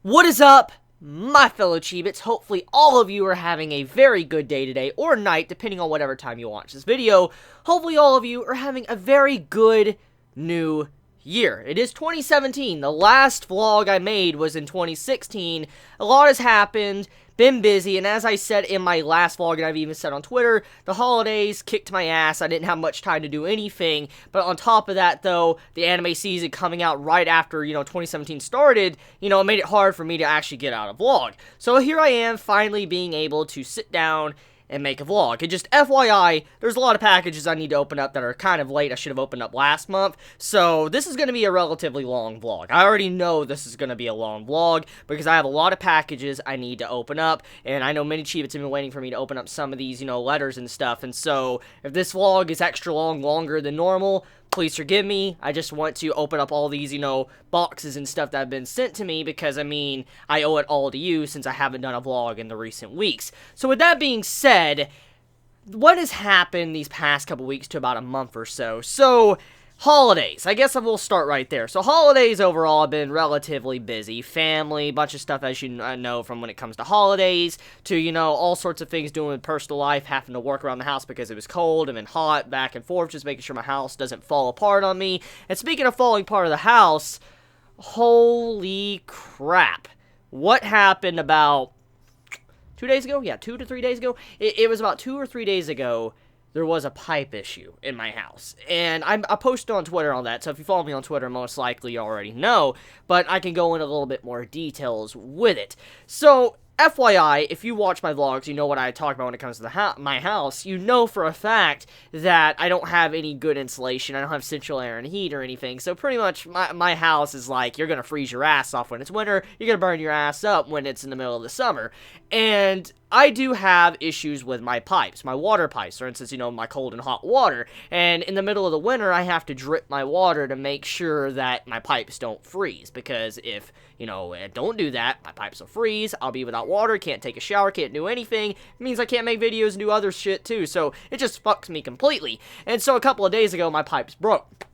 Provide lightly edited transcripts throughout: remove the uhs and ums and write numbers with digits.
What is up, my fellow Chibits? Hopefully all of you are having a very good day today, or night, depending on whatever time you watch this video. Hopefully all of you are having a very good new year. It is 2017. The last vlog I made was in 2016. A lot has happened, been busy, and as I said in my last vlog, and I've even said on Twitter, the holidays kicked my ass. I didn't have much time to do anything, but on top of that, though, the anime season coming out right after, 2017 started, it made it hard for me to actually get out a vlog. So here I am, finally being able to sit down and make a vlog. And just FYI, there's a lot of packages I need to open up that are kind of late. I should have opened up last month. So this is going to be a relatively long vlog. I already know this is going to be a long vlog because I have a lot of packages I need to open up. And I know many Chibits have been waiting for me to open up some of these, letters and stuff. And so if this vlog is extra long, longer than normal, please forgive me. I just want to open up all these, boxes and stuff that have been sent to me because, I owe it all to you since I haven't done a vlog in the recent weeks. So with that being said, what has happened these past couple weeks to about a month or so? So, holidays. I guess I will start right there. So, holidays overall have been relatively busy. Family, bunch of stuff as you know from when it comes to holidays, to, all sorts of things doing with personal life, having to work around the house because it was cold and then hot, back and forth, just making sure my house doesn't fall apart on me. And speaking of falling apart of the house, holy crap. What happened about 2 days ago? Yeah, 2 to 3 days ago? It was about 2 or 3 days ago. There was a pipe issue in my house, and I posted on Twitter on that, so if you follow me on Twitter, most likely you already know, but I can go into a little bit more details with it. So, FYI, if you watch my vlogs, you know what I talk about when it comes to my house. You know for a fact that I don't have any good insulation. I don't have central air and heat or anything. So pretty much my house is like, you're going to freeze your ass off when it's winter. You're going to burn your ass up when it's in the middle of the summer. And I do have issues with my pipes, my water pipes, for instance, my cold and hot water. And in the middle of the winter, I have to drip my water to make sure that my pipes don't freeze. Because if, I don't do that, my pipes will freeze, I'll be without water, can't take a shower, can't do anything. It means I can't make videos and do other shit too. So it just fucks me completely. And so a couple of days ago, my pipes broke.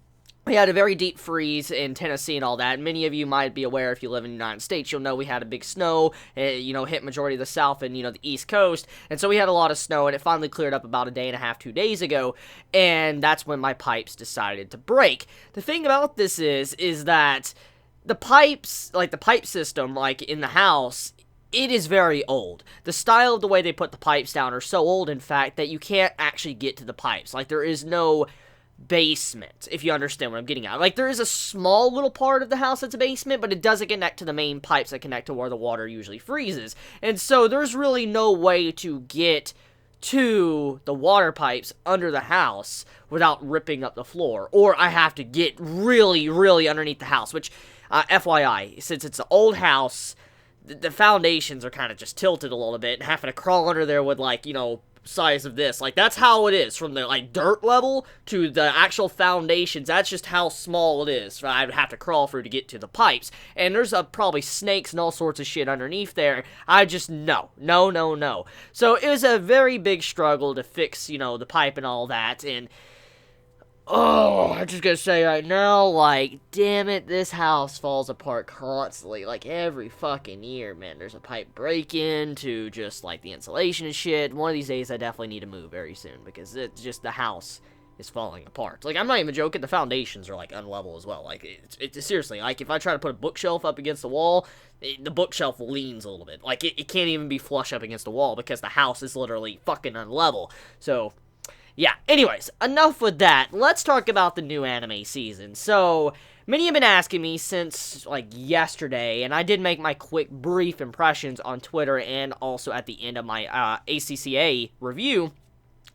We had a very deep freeze in Tennessee and all that. Many of you might be aware if you live in the United States. You'll know we had a big snow, hit majority of the South and, the East Coast. And so we had a lot of snow, and it finally cleared up about a day and a half, 2 days ago. And that's when my pipes decided to break. The thing about this is that the pipes, like the pipe system, like in the house, it is very old. The style of the way they put the pipes down are so old, in fact, that you can't actually get to the pipes. Like, there is no basement, if you understand what I'm getting at. Like, there is a small little part of the house that's a basement, but it doesn't connect to the main pipes that connect to where the water usually freezes. And so there's really no way to get to the water pipes under the house without ripping up the floor. Or I have to get really, really underneath the house, which, FYI, since it's an old house, the foundations are kind of just tilted a little bit, and having to crawl under there with, like, size of this. Like, that's how it is. From the, dirt level to the actual foundations, that's just how small it is. I would have to crawl through to get to the pipes. And there's probably snakes and all sorts of shit underneath there. I just, no. So, it was a very big struggle to fix, the pipe and all that, and I'm just gonna say right now, damn it, this house falls apart constantly, every fucking year, man. There's a pipe break-in to just, the insulation and shit. One of these days, I definitely need to move very soon, because it's just, the house is falling apart. I'm not even joking, the foundations are, unlevel as well. It's seriously, if I try to put a bookshelf up against the wall, the bookshelf leans a little bit. It can't even be flush up against the wall, because the house is literally fucking unlevel. So, yeah, anyways, enough with that. Let's talk about the new anime season. So, many have been asking me since, yesterday, and I did make my quick, brief impressions on Twitter and also at the end of my ACCA review.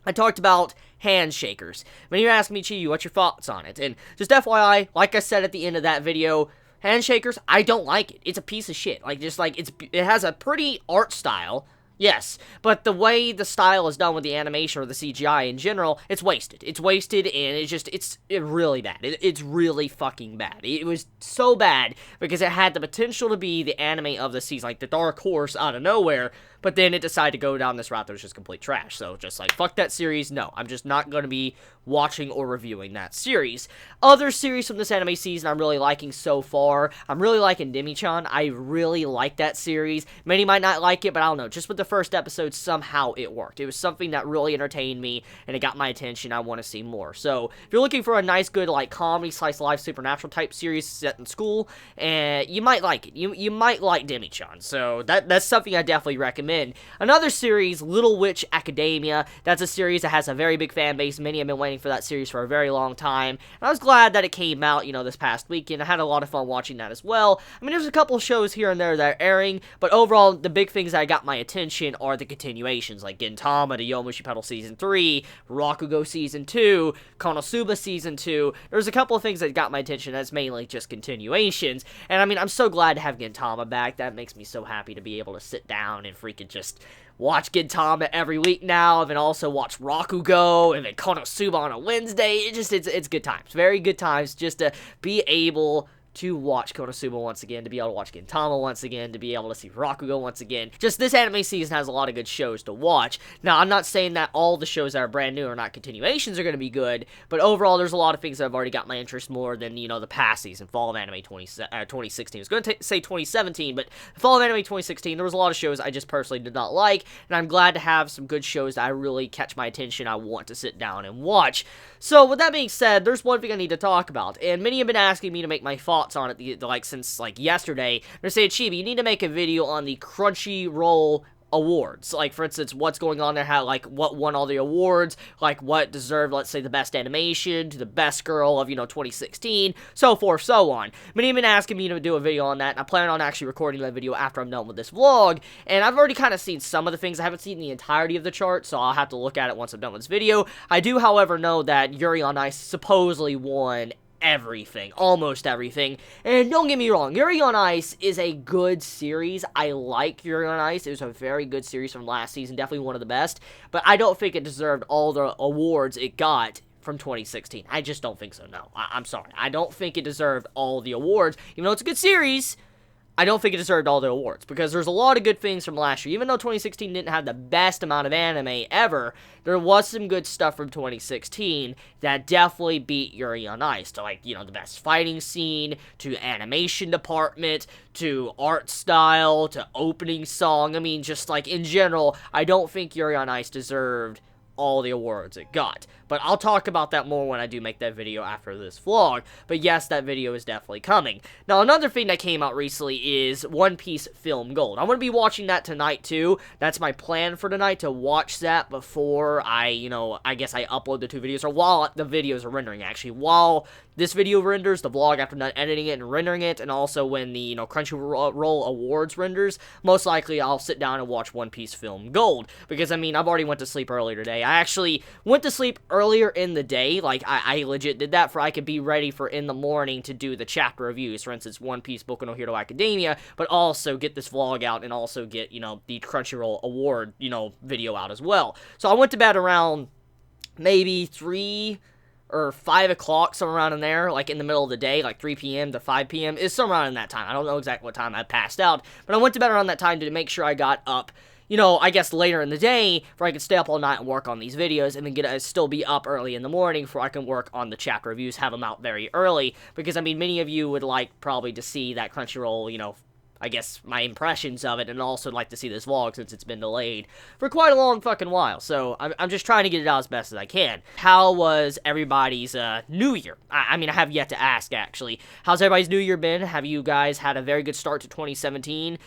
I talked about handshakers. Many of you asked me, Chibi, what's your thoughts on it? And just FYI, like I said at the end of that video, handshakers, I don't like it. It's a piece of shit. It has a pretty art style. Yes, but the way the style is done with the animation or the CGI in general, it's wasted. It's wasted, and it's really bad. It's really fucking bad. It was so bad because it had the potential to be the anime of the season, the dark horse out of nowhere, but then it decided to go down this route that was just complete trash. So just like, fuck that series. No, I'm just not going to be watching or reviewing that series. Other series from this anime season I'm really liking so far. I'm really liking Demi-chan. I really like that series. Many might not like it, but I don't know. Just with the first episode, somehow it worked. It was something that really entertained me, and it got my attention. I want to see more. So if you're looking for a nice, good, like, comedy, slice of life, supernatural type series set in school, and you might like it. You might like Demi-chan. So that's something I definitely recommend. Another series, Little Witch Academia. That's a series that has a very big fan base. Many have been waiting for that series for a very long time, and I was glad that it came out, this past weekend. I had a lot of fun watching that as well. I mean, there's a couple shows here and there that are airing, but overall, the big things that got my attention are the continuations, like Gintama, the Yomushi Pedal Season 3, Rakugo Season 2, Konosuba Season 2. There's a couple of things that got my attention that's mainly just continuations, and I mean, I'm so glad to have Gintama back. That makes me so happy to be able to sit down and freaking just watch Gintama every week now, and then also watch Rakugo, and then Konosuba on a Wednesday. It's good times. Very good times just to be able to watch Konosuba once again, to be able to watch Gintama once again, to be able to see Rakugo once again. Just this anime season has a lot of good shows to watch. Now, I'm not saying that all the shows that are brand new or not continuations are going to be good, but overall, there's a lot of things that have already got my interest more than, the past season, Fall of Anime 2016. I was going to say 2017, but Fall of Anime 2016, there was a lot of shows I just personally did not like, and I'm glad to have some good shows that I really catch my attention, I want to sit down and watch. So, with that being said, there's one thing I need to talk about, and many have been asking me to make my thoughts on it, since, yesterday. They're saying, Chibi, you need to make a video on the Crunchyroll awards, like, for instance, what's going on there, how, what won all the awards, what deserved, let's say, the best animation, to the best girl of, 2016, so forth, so on. Many have been asking me to do a video on that, and I plan on actually recording that video after I'm done with this vlog, and I've already kind of seen some of the things. I haven't seen the entirety of the chart, so I'll have to look at it once I'm done with this video. I do, however, know that Yuri on Ice supposedly won everything, almost everything, and don't get me wrong, Yuri on Ice is a good series. I like Yuri on Ice. It was a very good series from last season, definitely one of the best, but I don't think it deserved all the awards it got from 2016. I just don't think so, no. I'm sorry. I don't think it deserved all the awards, even though it's a good series. I don't think it deserved all the awards, because there's a lot of good things from last year. Even though 2016 didn't have the best amount of anime ever, there was some good stuff from 2016 that definitely beat Yuri on Ice. To, the best fighting scene, to animation department, to art style, to opening song. I mean, just, in general, I don't think Yuri on Ice deserved all the awards it got. But I'll talk about that more when I do make that video after this vlog. But yes, that video is definitely coming. Now, another thing that came out recently is One Piece Film Gold. I'm going to be watching that tonight, too. That's my plan for tonight, to watch that before I guess I upload the two videos, or while the videos are rendering, actually. While this video renders, the vlog after not editing it and rendering it, and also when the, Crunchyroll Awards renders, most likely I'll sit down and watch One Piece Film Gold. Because, I've already went to sleep earlier today. I actually went to sleep earlier in the day, I legit did that for I could be ready for in the morning to do the chapter reviews, for instance, One Piece Boku no Hero Academia, but also get this vlog out and also get, the Crunchyroll Award, video out as well. So I went to bed around maybe 3 or 5 o'clock, somewhere around in there, in the middle of the day, 3 p.m. to 5 p.m. is somewhere around in that time. I don't know exactly what time I passed out, but I went to bed around that time to make sure I got up, I guess later in the day, where I could stay up all night and work on these videos, and then still be up early in the morning, for I can work on the chapter reviews, have them out very early, because, many of you would like, probably, to see that Crunchyroll, I guess, my impressions of it, and also like to see this vlog since it's been delayed for quite a long fucking while, so I'm just trying to get it out as best as I can. How was everybody's, New Year? I have yet to ask, actually. How's everybody's New Year been? Have you guys had a very good start to 2017?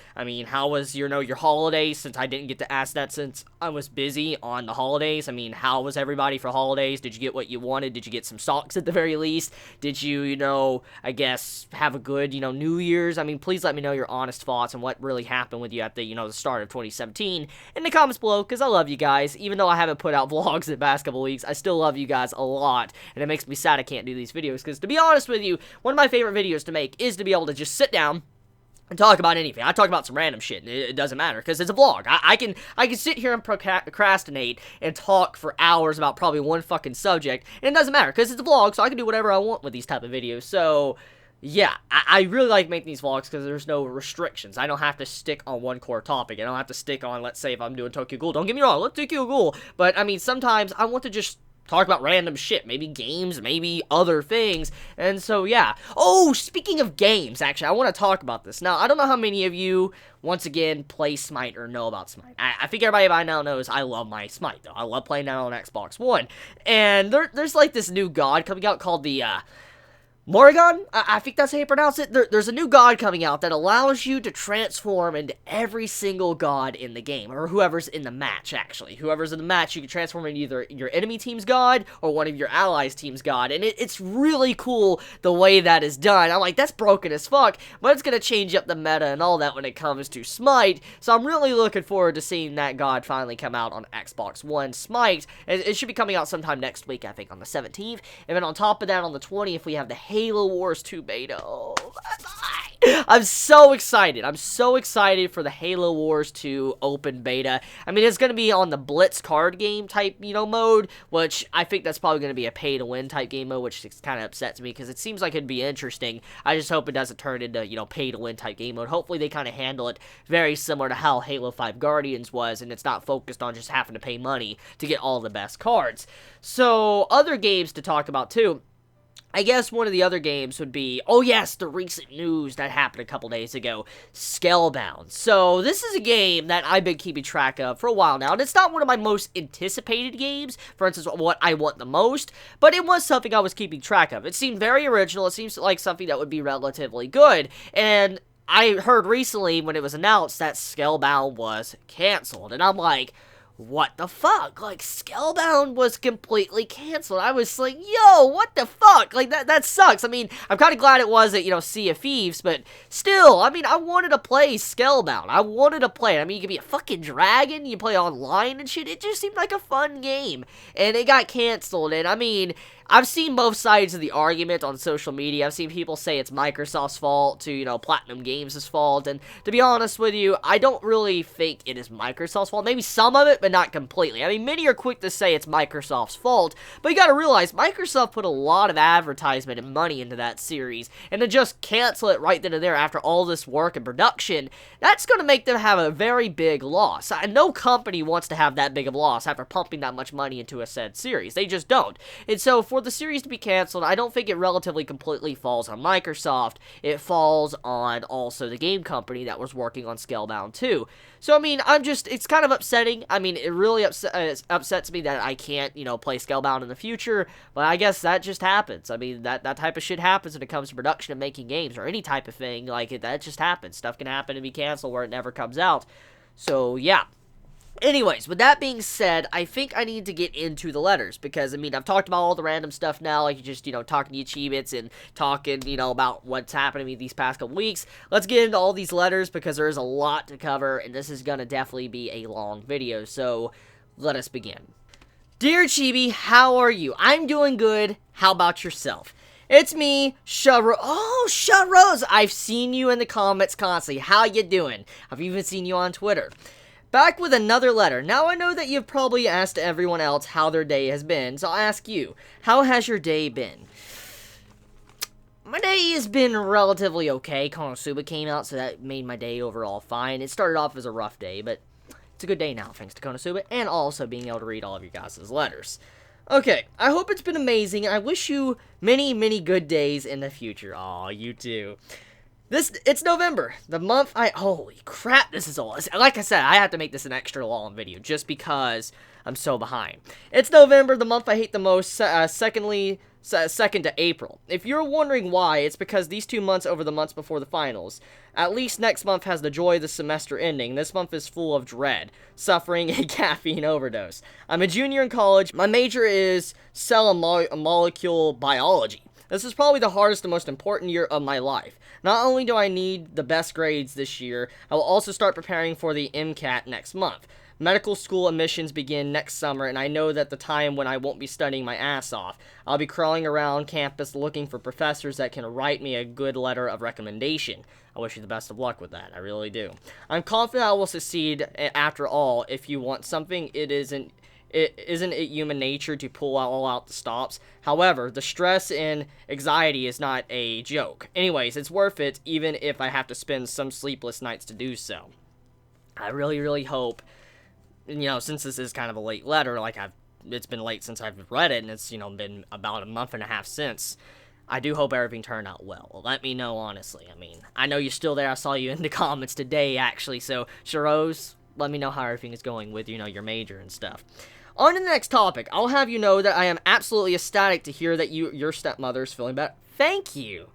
How was, your holidays, since I didn't get to ask that since I was busy on the holidays? How was everybody for holidays? Did you get what you wanted? Did you get some socks at the very least? Did you, I guess, have a good, New Year's? Please let me know your honest thoughts on what really happened with you at the, the start of 2017 in the comments below, because I love you guys. Even though I haven't put out vlogs in the past couple weeks, I still love you guys a lot, and it makes me sad I can't do these videos, because to be honest with you, one of my favorite videos to make is to be able to just sit down and talk about anything. I talk about some random shit, and it doesn't matter, because it's a vlog. I can sit here and procrastinate and talk for hours about probably one fucking subject, and it doesn't matter, because it's a vlog, so I can do whatever I want with these type of videos. So yeah, I really like making these vlogs because there's no restrictions. I don't have to stick on one core topic. I don't have to stick on, let's say, if I'm doing Tokyo Ghoul. Don't get me wrong, let's Tokyo Ghoul. But, I mean, sometimes I want to just talk about random shit. Maybe games, maybe other things. And so, yeah. Oh, speaking of games, actually, I want to talk about this. Now, I don't know how many of you, once again, play Smite or know about Smite. I think everybody by now knows I love my Smite, though. I love playing that on Xbox One. And there's, like, this new god coming out called the, Morrigan? I think that's how you pronounce it. There's a new god coming out that allows you to transform into every single god in the game, or whoever's in the match, actually. Whoever's in the match, you can transform into either your enemy team's god, or one of your allies' team's god, and it's really cool the way that is done. I'm like, that's broken as fuck, but it's gonna change up the meta and all that when it comes to Smite, so I'm really looking forward to seeing that god finally come out on Xbox One. Smite, it should be coming out sometime next week, I think, on the 17th, and then on top of that, on the 20th, we have the Halo Wars 2 beta. Oh, I'm so excited. I'm so excited for the Halo Wars 2 open beta. I mean, it's going to be on the Blitz card game type, mode, which I think that's probably going to be a pay-to-win type game mode, which kind of upsets me because it seems like it'd be interesting. I just hope it doesn't turn into, pay-to-win type game mode. Hopefully they kind of handle it very similar to how Halo 5 Guardians was, and it's not focused on just having to pay money to get all the best cards. So, other games to talk about, too. I guess one of the other games would be, oh yes, the recent news that happened a couple days ago, Scalebound. So, this is a game that I've been keeping track of for a while now, and it's not one of my most anticipated games, for instance, what I want the most, but it was something I was keeping track of. It seemed very original, it seems like something that would be relatively good, and I heard recently when it was announced that Scalebound was canceled, and I'm like, what the fuck? Like, Scalebound was completely canceled. I was like, yo, what the fuck? Like, that sucks. I mean, I'm kind of glad it wasn't, Sea of Thieves, but still, I mean, I wanted to play Scalebound. I wanted to play it. I mean, you could be a fucking dragon, you play online and shit. It just seemed like a fun game, and it got canceled, and I mean, I've seen both sides of the argument on social media. I've seen people say it's Microsoft's fault to, Platinum Games' fault, and to be honest with you, I don't really think it is Microsoft's fault. Maybe some of it, but not completely. I mean, many are quick to say it's Microsoft's fault, but you gotta realize, Microsoft put a lot of advertisement and money into that series, and to just cancel it right then and there after all this work and production, that's gonna make them have a very big loss. No company wants to have that big of a loss after pumping that much money into a said series. They just don't. And so, for the series to be canceled, I don't think it relatively completely falls on Microsoft. It falls on also the game company that was working on Scalebound 2. So, I mean, it's kind of upsetting. I mean, it really upsets me that I can't, play Scalebound in the future, but I guess that just happens. I mean, that type of shit happens when it comes to production and making games, or any type of thing like it. That just happens. Stuff can happen and be canceled where it never comes out. So, yeah. Anyways, with that being said, I think I need to get into the letters, because, I mean, I've talked about all the random stuff now, like just, talking to you Chibits and talking, about what's happened to me these past couple weeks. Let's get into all these letters, because there is a lot to cover, and this is gonna definitely be a long video, so let us begin. Dear Chibi, how are you? I'm doing good. How about yourself? It's me, Shutro. Oh, Shutrose! I've seen you in the comments constantly. How you doing? I've even seen you on Twitter. Back with another letter. Now I know that you've probably asked everyone else how their day has been, so I'll ask you, how has your day been? My day has been relatively okay. Konosuba came out, so that made my day overall fine. It started off as a rough day, but it's a good day now, thanks to Konosuba, and also being able to read all of you guys' letters. Okay, I hope it's been amazing, and I wish you many, many good days in the future. Aw, you too. It's November, the month holy crap, this is all, like I said, I have to make this an extra long video, just because I'm so behind. It's November, the month I hate the most, second to April. If you're wondering why, it's because these 2 months over the months before the finals. At least next month has the joy of the semester ending. This month is full of dread, suffering a caffeine overdose. I'm a junior in college, my major is cell and molecule biology. This is probably the hardest and most important year of my life. Not only do I need the best grades this year, I will also start preparing for the MCAT next month. Medical school admissions begin next summer, and I know that the time when I won't be studying my ass off. I'll be crawling around campus looking for professors that can write me a good letter of recommendation. I wish you the best of luck with that, I really do. I'm confident I will succeed after all. If you want something, it isn't isn't it human nature to pull all out the stops? However, the stress and anxiety is not a joke. Anyways, it's worth it, even if I have to spend some sleepless nights to do so. I really, really hope, since this is kind of a late letter, it's been late since I've read it, and it's, been about a month and a half since, I do hope everything turned out well. Let me know, honestly. I mean, I know you're still there. I saw you in the comments today, actually, so, Shiroz, let me know how everything is going with, your major and stuff. On to the next topic, I'll have you know that I am absolutely ecstatic to hear that your stepmother is feeling better. Thank you!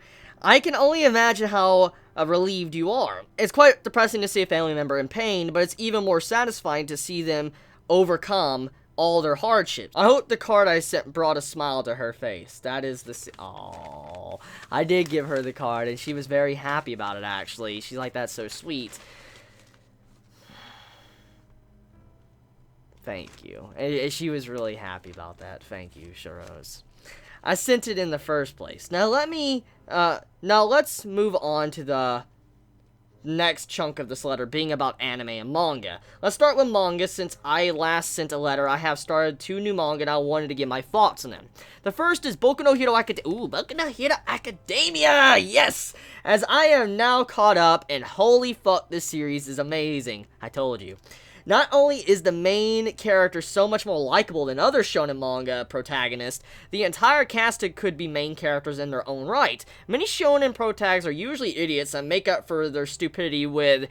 I can only imagine how relieved you are. It's quite depressing to see a family member in pain, but it's even more satisfying to see them overcome all their hardships. I hope the card I sent brought a smile to her face. That is the... Aww. I did give her the card, and she was very happy about it, actually. She's like, that's so sweet. Thank you. And she was really happy about that. Thank you, Shiroz. I sent it in the first place. Now let's move on to the next chunk of this letter, being about anime and manga. Let's start with manga. Since I last sent a letter, I have started 2 new manga, and I wanted to give my thoughts on them. The first is Boku no Hero Academia! Yes! As I am now caught up, and holy fuck, this series is amazing. I told you. Not only is the main character so much more likable than other shonen manga protagonists, the entire cast could be main characters in their own right. Many shonen protags are usually idiots and make up for their stupidity with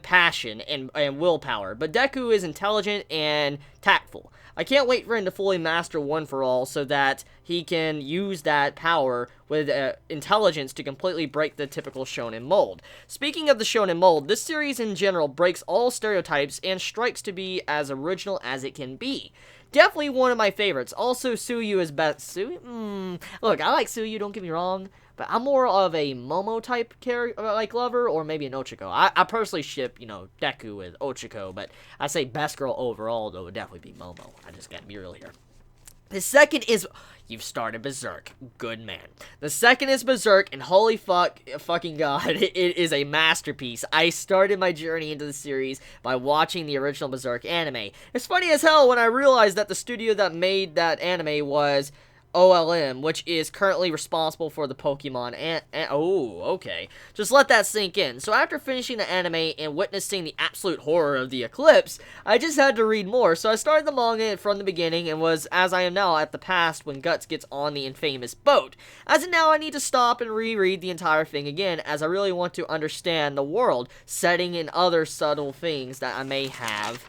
passion and willpower, but Deku is intelligent and tactful. I can't wait for him to fully master One for All so that he can use that power with intelligence to completely break the typical shonen mold. Speaking of the shonen mold, this series in general breaks all stereotypes and strikes to be as original as it can be. Definitely one of my favorites. Also, Suyu is best. Look, I like Suyu, don't get me wrong, but I'm more of a Momo type lover, or maybe an Ochiko. I personally ship, Deku with Ochiko, but I say best girl overall, though, would definitely be Momo. I just gotta be real here. The second is... You've started Berserk. Good man. The second is Berserk, and holy fucking god, it is a masterpiece. I started my journey into the series by watching the original Berserk anime. It's funny as hell when I realized that the studio that made that anime was OLM, which is currently responsible for the Pokemon oh, okay. Just let that sink in. So after finishing the anime and witnessing the absolute horror of the eclipse, I just had to read more. So I started the manga from the beginning and was, as I am now, at the past when Guts gets on the infamous boat. As of now, I need to stop and reread the entire thing again, as I really want to understand the world, setting, and other subtle things that I may have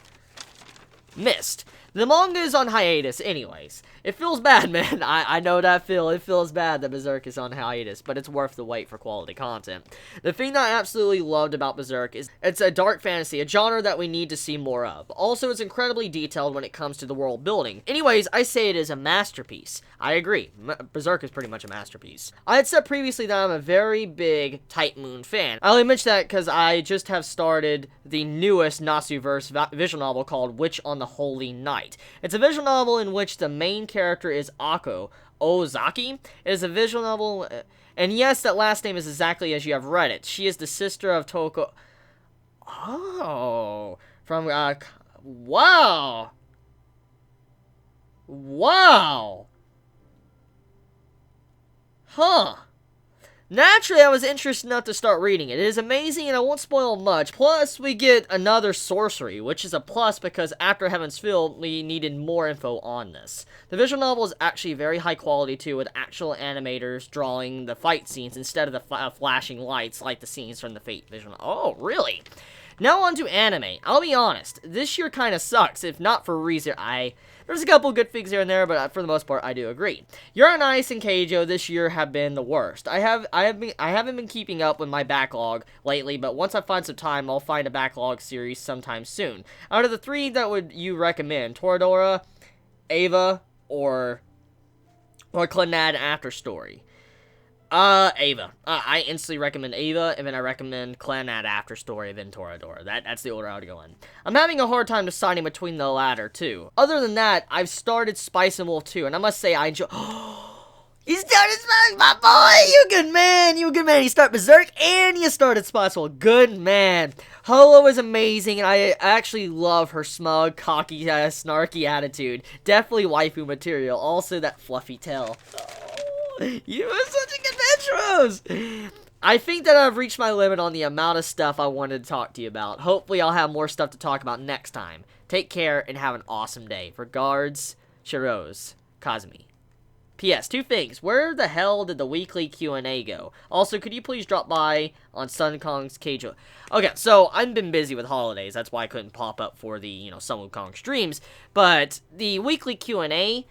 missed. The manga is on hiatus anyways. It feels bad, man. I know that feel. It feels bad that Berserk is on hiatus, but it's worth the wait for quality content. The thing that I absolutely loved about Berserk is it's a dark fantasy, a genre that we need to see more of. Also, it's incredibly detailed when it comes to the world building. Anyways, I say it is a masterpiece. I agree. Berserk is pretty much a masterpiece. I had said previously that I'm a very big Type Moon fan. I only mention that because I just have started the newest Nasuverse visual novel called Witch on the Holy Night. It's a visual novel in which the main character is Ako Ozaki. It is a visual novel, and yes, that last name is exactly as you have read it. She is the sister of Toko. Oh, from wow, huh. Naturally, I was interested enough to start reading it. It is amazing, and I won't spoil much. Plus, we get another sorcery, which is a plus because after Heaven's Field, we needed more info on this. The visual novel is actually very high quality, too, with actual animators drawing the fight scenes instead of the flashing lights like the scenes from the Fate visual novel. Oh, really? Now on to anime. I'll be honest, this year kind of sucks, if not for a reason There's a couple good things here and there, but for the most part, I do agree. Yuri on Ice and Keijo this year have been the worst. I haven't been keeping up with my backlog lately, but once I find some time, I'll find a backlog series sometime soon. Out of the 3 that would you recommend, Toradora, Ava, or Clannad After Story? Ava. I instantly recommend Ava, and then I recommend Clannad After Story, then Toradora. That's the order I would go in. I'm having a hard time deciding between the latter, too. Other than that, I've started Spice and Wolf 2, and I must say I enjoy... He started Spice Berserk, my boy! You a good man! You a good man! You start Berserk and you started Spotswell. Good man. Holo is amazing, and I actually love her smug, cocky, snarky attitude. Definitely waifu material. Also, that fluffy tail. Oh, you are such a good Metros! I think that I've reached my limit on the amount of stuff I wanted to talk to you about. Hopefully, I'll have more stuff to talk about next time. Take care and have an awesome day. Regards, Shiroz, Kazumi. P.S. Two things. Where the hell did the weekly Q&A go? Also, could you please drop by on Sun Kong's cage? Okay, so I've been busy with holidays. That's why I couldn't pop up for the, Sun Wukong streams. But the weekly Q&A...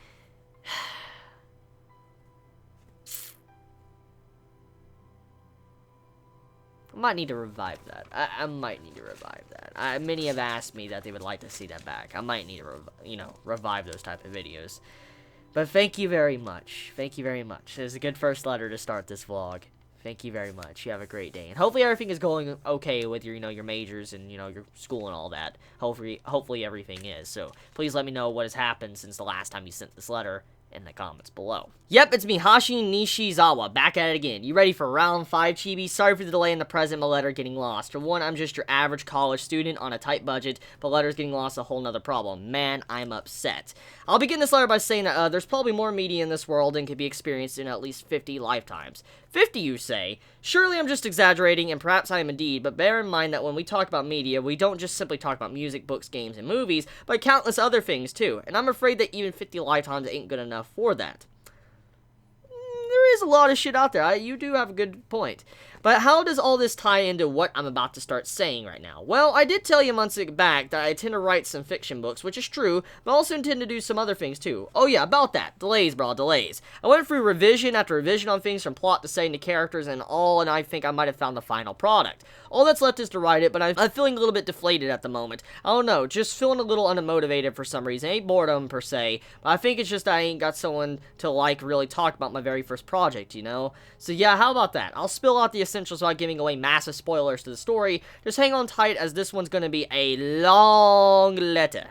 I might need to revive that. I might need to revive that. Many have asked me that they would like to see that back. I might need to, revive those type of videos. But thank you very much. Thank you very much. It was a good first letter to start this vlog. Thank you very much. You have a great day. And hopefully everything is going okay with your, your majors and, your school and all that. Hopefully everything is. So please let me know what has happened since the last time you sent this letter in the comments below. Yep, it's me, Hashi Nishizawa, back at it again. You ready for round 5, Chibi? Sorry for the delay in the present, my letter getting lost. For one, I'm just your average college student on a tight budget, but letters getting lost a whole nother problem. Man, I'm upset. I'll begin this letter by saying that there's probably more media in this world than can be experienced in at least 50 lifetimes. 50, you say? Surely I'm just exaggerating, and perhaps I am indeed, but bear in mind that when we talk about media, we don't just simply talk about music, books, games, and movies, but countless other things too, and I'm afraid that even 50 lifetimes ain't good enough for that. There is a lot of shit out there. You do have a good point. But how does all this tie into what I'm about to start saying right now? Well, I did tell you months back that I tend to write some fiction books, which is true, but I also intend to do some other things too. Oh yeah, about that. Delays, bro, delays. I went through revision after revision on things from plot to setting to characters and all, and I think I might have found the final product. All that's left is to write it, but I'm feeling a little bit deflated at the moment. I don't know, just feeling a little unmotivated for some reason. Ain't boredom per se, but I think it's just I ain't got someone to really talk about my very first project, So yeah, how about that? I'll spill out the essentials without giving away massive spoilers to the story. Just hang on tight as this one's gonna be a long letter.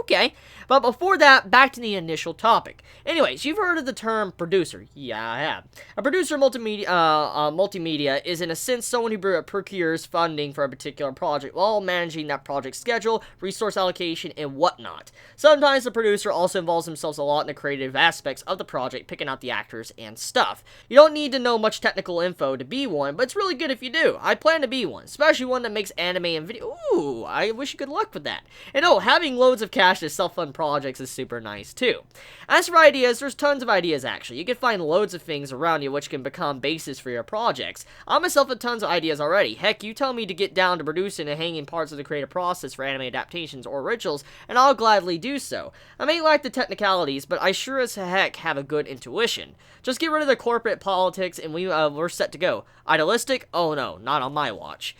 Okay, but before that, back to the initial topic. Anyways, you've heard of the term producer. Yeah, I have. A producer multimedia is, in a sense, someone who procures funding for a particular project while managing that project's schedule, resource allocation, and whatnot. Sometimes the producer also involves themselves a lot in the creative aspects of the project, picking out the actors and stuff. You don't need to know much technical info to be one, but it's really good if you do. I plan to be one, especially one that makes anime and video. Ooh, I wish you good luck with that. And oh, having loads of cash to self-fund projects is super nice too. As for ideas, there's tons of ideas actually. You can find loads of things around you which can become bases for your projects. I myself have tons of ideas already. Heck, you tell me to get down to producing and hanging parts of the creative process for anime adaptations or originals, and I'll gladly do so. I may lack the technicalities, but I sure as heck have a good intuition. Just get rid of the corporate politics and we're set to go. Idealistic? Oh no, not on my watch.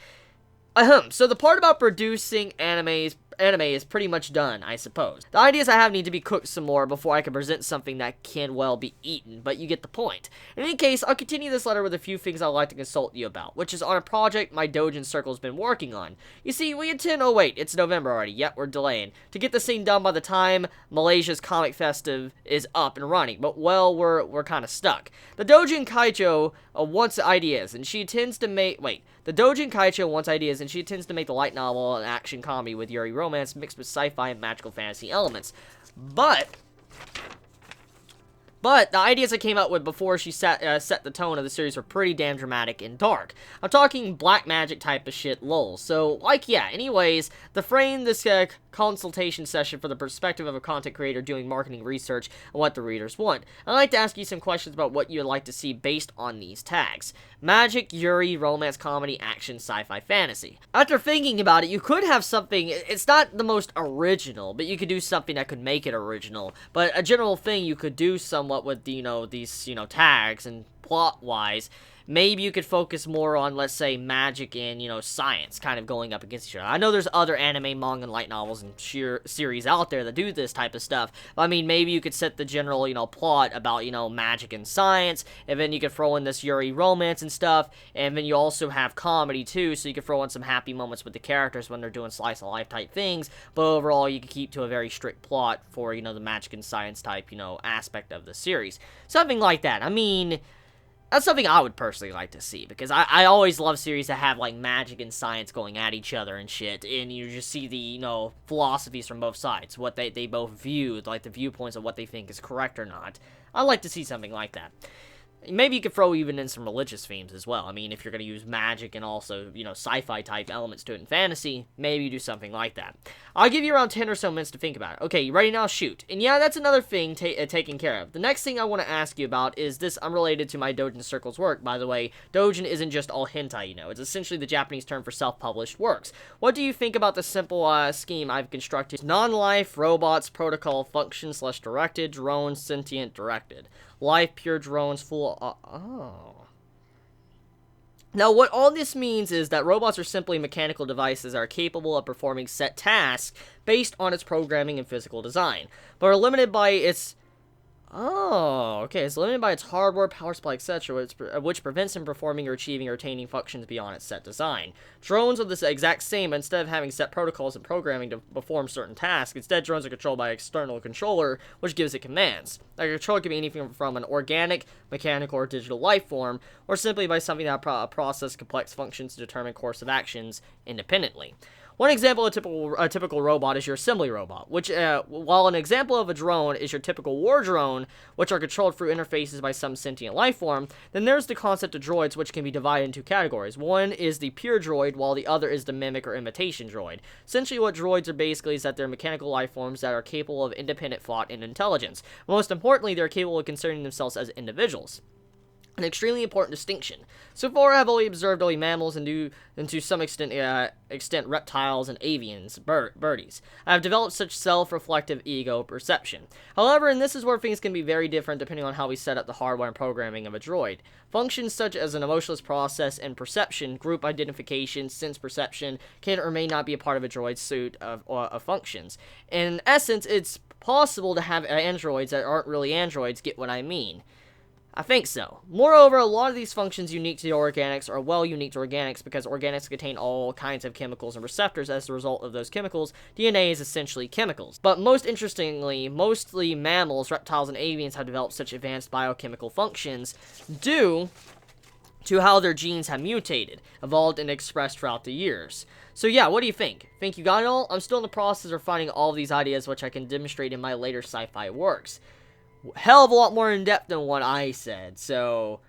So the part about producing anime is pretty much done, I suppose. The ideas I have need to be cooked some more before I can present something that can well be eaten, but you get the point. In any case, I'll continue this letter with a few things I'd like to consult you about, which is on a project my Dojin Circle's been working on. You see, we intend, oh wait, it's November already, yet we're delaying, to get this thing done by the time Malaysia's Comic Festive is up and running, but well, we're kind of stuck. The Dojin Kaicho wants ideas, and she intends to make, the Dojin Kaicho wants ideas, and she intends to make the light novel an action comedy with Yuri romance mixed with sci-fi and magical fantasy elements. But the ideas I came up with before she set the tone of the series were pretty damn dramatic and dark. I'm talking black magic type of shit, lol. So, yeah, anyways, to frame this consultation session for the perspective of a content creator doing marketing research and what the readers want, I'd like to ask you some questions about what you'd like to see based on these tags. Magic, Yuri, romance, comedy, action, sci-fi, fantasy. After thinking about it, you could have something, it's not the most original, but you could do something that could make it original. But a general thing you could do somewhat with, these, tags and plot-wise. Maybe you could focus more on, let's say, magic and, science kind of going up against each other. I know there's other anime, manga, and light novels and series out there that do this type of stuff. But, I mean, maybe you could set the general, plot about, magic and science. And then you could throw in this Yuri romance and stuff. And then you also have comedy, too. So you could throw in some happy moments with the characters when they're doing slice-of-life type things. But overall, you could keep to a very strict plot for, the magic and science type, aspect of the series. Something like that. I mean, That's something I would personally like to see, because I always love series that have, like, magic and science going at each other and shit, and you just see the, you know, philosophies from both sides, what they both view, like, the viewpoints of what they think is correct or not. I'd like to see something like that. Maybe you could throw even in some religious themes as well. I mean, if you're going to use magic and also, you know, sci-fi type elements to it in fantasy, maybe you do something like that. I'll give you around 10 or so minutes to think about it. Okay, you ready now? Shoot. And yeah, that's another thing taken care of. The next thing I want to ask you about is this unrelated to my Doujin Circle's work, by the way. Doujin isn't just all hentai, you know. It's essentially the Japanese term for self-published works. What do you think about the simple scheme I've constructed? Non-life, robots, protocol, function/directed, drones, sentient, directed. Life, pure drones, full... oh. Now, what all this means is that robots are simply mechanical devices that are capable of performing set tasks based on its programming and physical design, but are limited by its... oh, okay, it's limited by its hardware, power supply, etc., which prevents them performing or achieving or attaining functions beyond its set design. Drones are the exact same, but instead of having set protocols and programming to perform certain tasks, instead drones are controlled by an external controller, which gives it commands. That control can be anything from an organic, mechanical, or digital life form, or simply by something that processes complex functions to determine course of actions independently. One example of a typical robot is your assembly robot, which, while an example of a drone is your typical war drone, which are controlled through interfaces by some sentient life form, then there's the concept of droids, which can be divided into categories. One is the pure droid, while the other is the mimic or imitation droid. Essentially, what droids are basically is that they're mechanical life forms that are capable of independent thought and intelligence. Most importantly, they're capable of considering themselves as individuals. An extremely important distinction. So far, I have only observed mammals and to some extent reptiles and avians, birdies. I have developed such self-reflective ego perception. However, and this is where things can be very different depending on how we set up the hardware and programming of a droid. Functions such as an emotionless process and perception, group identification, sense perception, can or may not be a part of a droid's suite of functions. In essence, it's possible to have androids that aren't really androids, get what I mean. I think so. Moreover, a lot of these functions unique to the organics are well unique to organics because organics contain all kinds of chemicals and receptors. As a result of those chemicals, DNA is essentially chemicals. But most interestingly, mostly mammals, reptiles, and avians have developed such advanced biochemical functions due to how their genes have mutated, evolved, and expressed throughout the years. So yeah, what do you think? Think you got it all? I'm still in the process of finding all of these ideas, which I can demonstrate in my later sci-fi works. Hell of a lot more in-depth than what I said, so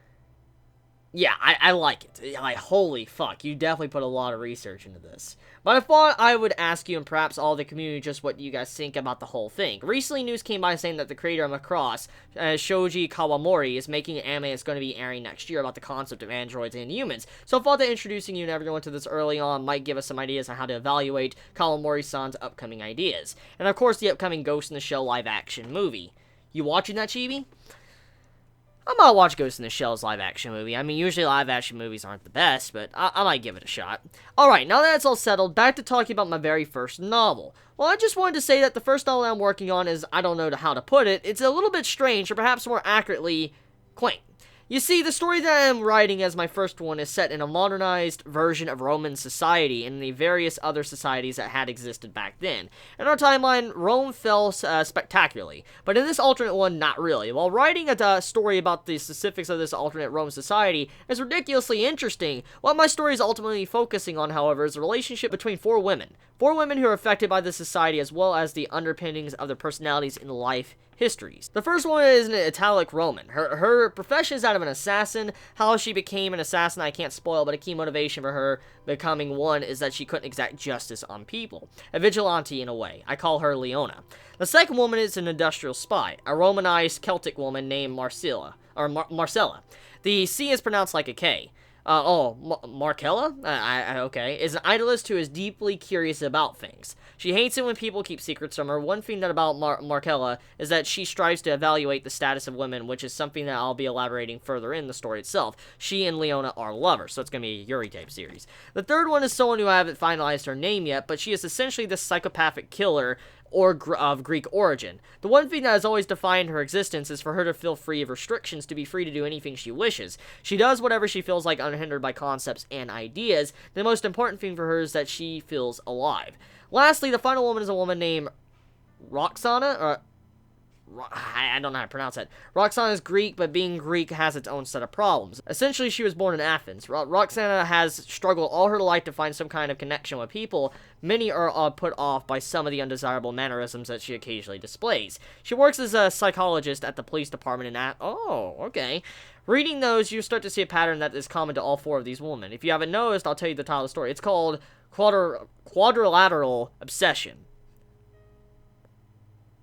yeah, I like it. Like, holy fuck, you definitely put a lot of research into this. But I thought I would ask you and perhaps all the community just what you guys think about the whole thing. Recently, news came by saying that the creator of Macross, Shoji Kawamori, is making an anime that's going to be airing next year about the concept of androids and humans. So I thought that introducing you and everyone to this early on might give us some ideas on how to evaluate Kawamori-san's upcoming ideas. And of course, the upcoming Ghost in the Shell live-action movie. You watching that, Chibi? I might watch Ghost in the Shell's live-action movie. I mean, usually live-action movies aren't the best, but I might give it a shot. Alright, now that it's all settled, back to talking about my very first novel. Well, I just wanted to say that the first novel I'm working on is, I don't know how to put it, it's a little bit strange, or perhaps more accurately, quaint. You see, the story that I am writing as my first one is set in a modernized version of Roman society and the various other societies that had existed back then. In our timeline, Rome fell spectacularly, but in this alternate one, not really. While writing a story about the specifics of this alternate Rome society is ridiculously interesting, what my story is ultimately focusing on, however, is the relationship between four women. Four women who are affected by this society as well as the underpinnings of their personalities in life histories. The first one is an Italic Roman. Her profession is that of an assassin. How she became an assassin I can't spoil, but a key motivation for her becoming one is that she couldn't exact justice on people. A vigilante in a way. I call her Leona. The second woman is an industrial spy, a Romanized Celtic woman named Marcella. The C is pronounced like a K. Marcella? Okay. Is an idolist who is deeply curious about things. She hates it when people keep secrets from her. One thing about Marcella is that she strives to evaluate the status of women, which is something that I'll be elaborating further in the story itself. She and Leona are lovers, so it's going to be a Yuri-type series. The third one is someone who I haven't finalized her name yet, but she is essentially this psychopathic killer of Greek origin. The one thing that has always defined her existence is for her to feel free of restrictions, to be free to do anything she wishes. She does whatever she feels like unhindered by concepts and ideas. The most important thing for her is that she feels alive. Lastly, the final woman is a woman named Roxana, I don't know how to pronounce that. Roxana is Greek, but being Greek has its own set of problems. Essentially, she was born in Athens. Roxana has struggled all her life to find some kind of connection with people. Many are put off by some of the undesirable mannerisms that she occasionally displays. She works as a psychologist at the police department in Oh, okay. Reading those, you start to see a pattern that is common to all 4 of these women. If you haven't noticed, I'll tell you the title of the story. It's called Quadrilateral Obsession.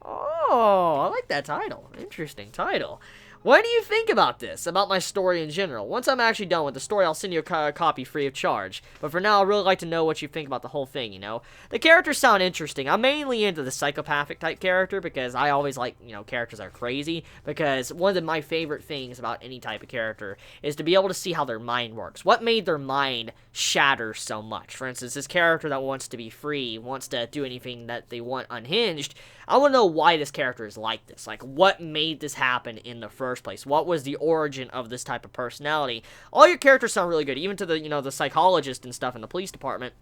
Oh, I like that title. Interesting title. What do you think about this? About my story in general? Once I'm actually done with the story, I'll send you a copy free of charge. But for now, I'd really like to know what you think about the whole thing, you know? The characters sound interesting. I'm mainly into the psychopathic type character because I always like, you know, characters that are crazy. Because one of my favorite things about any type of character is to be able to see how their mind works. What made their mind shatter so much? For instance, this character that wants to be free, wants to do anything that they want unhinged. I want to know why this character is like this. Like, what made this happen in the first place? What was the origin of this type of personality? All your characters sound really good, even to the, you know, the psychologist and stuff in the police department.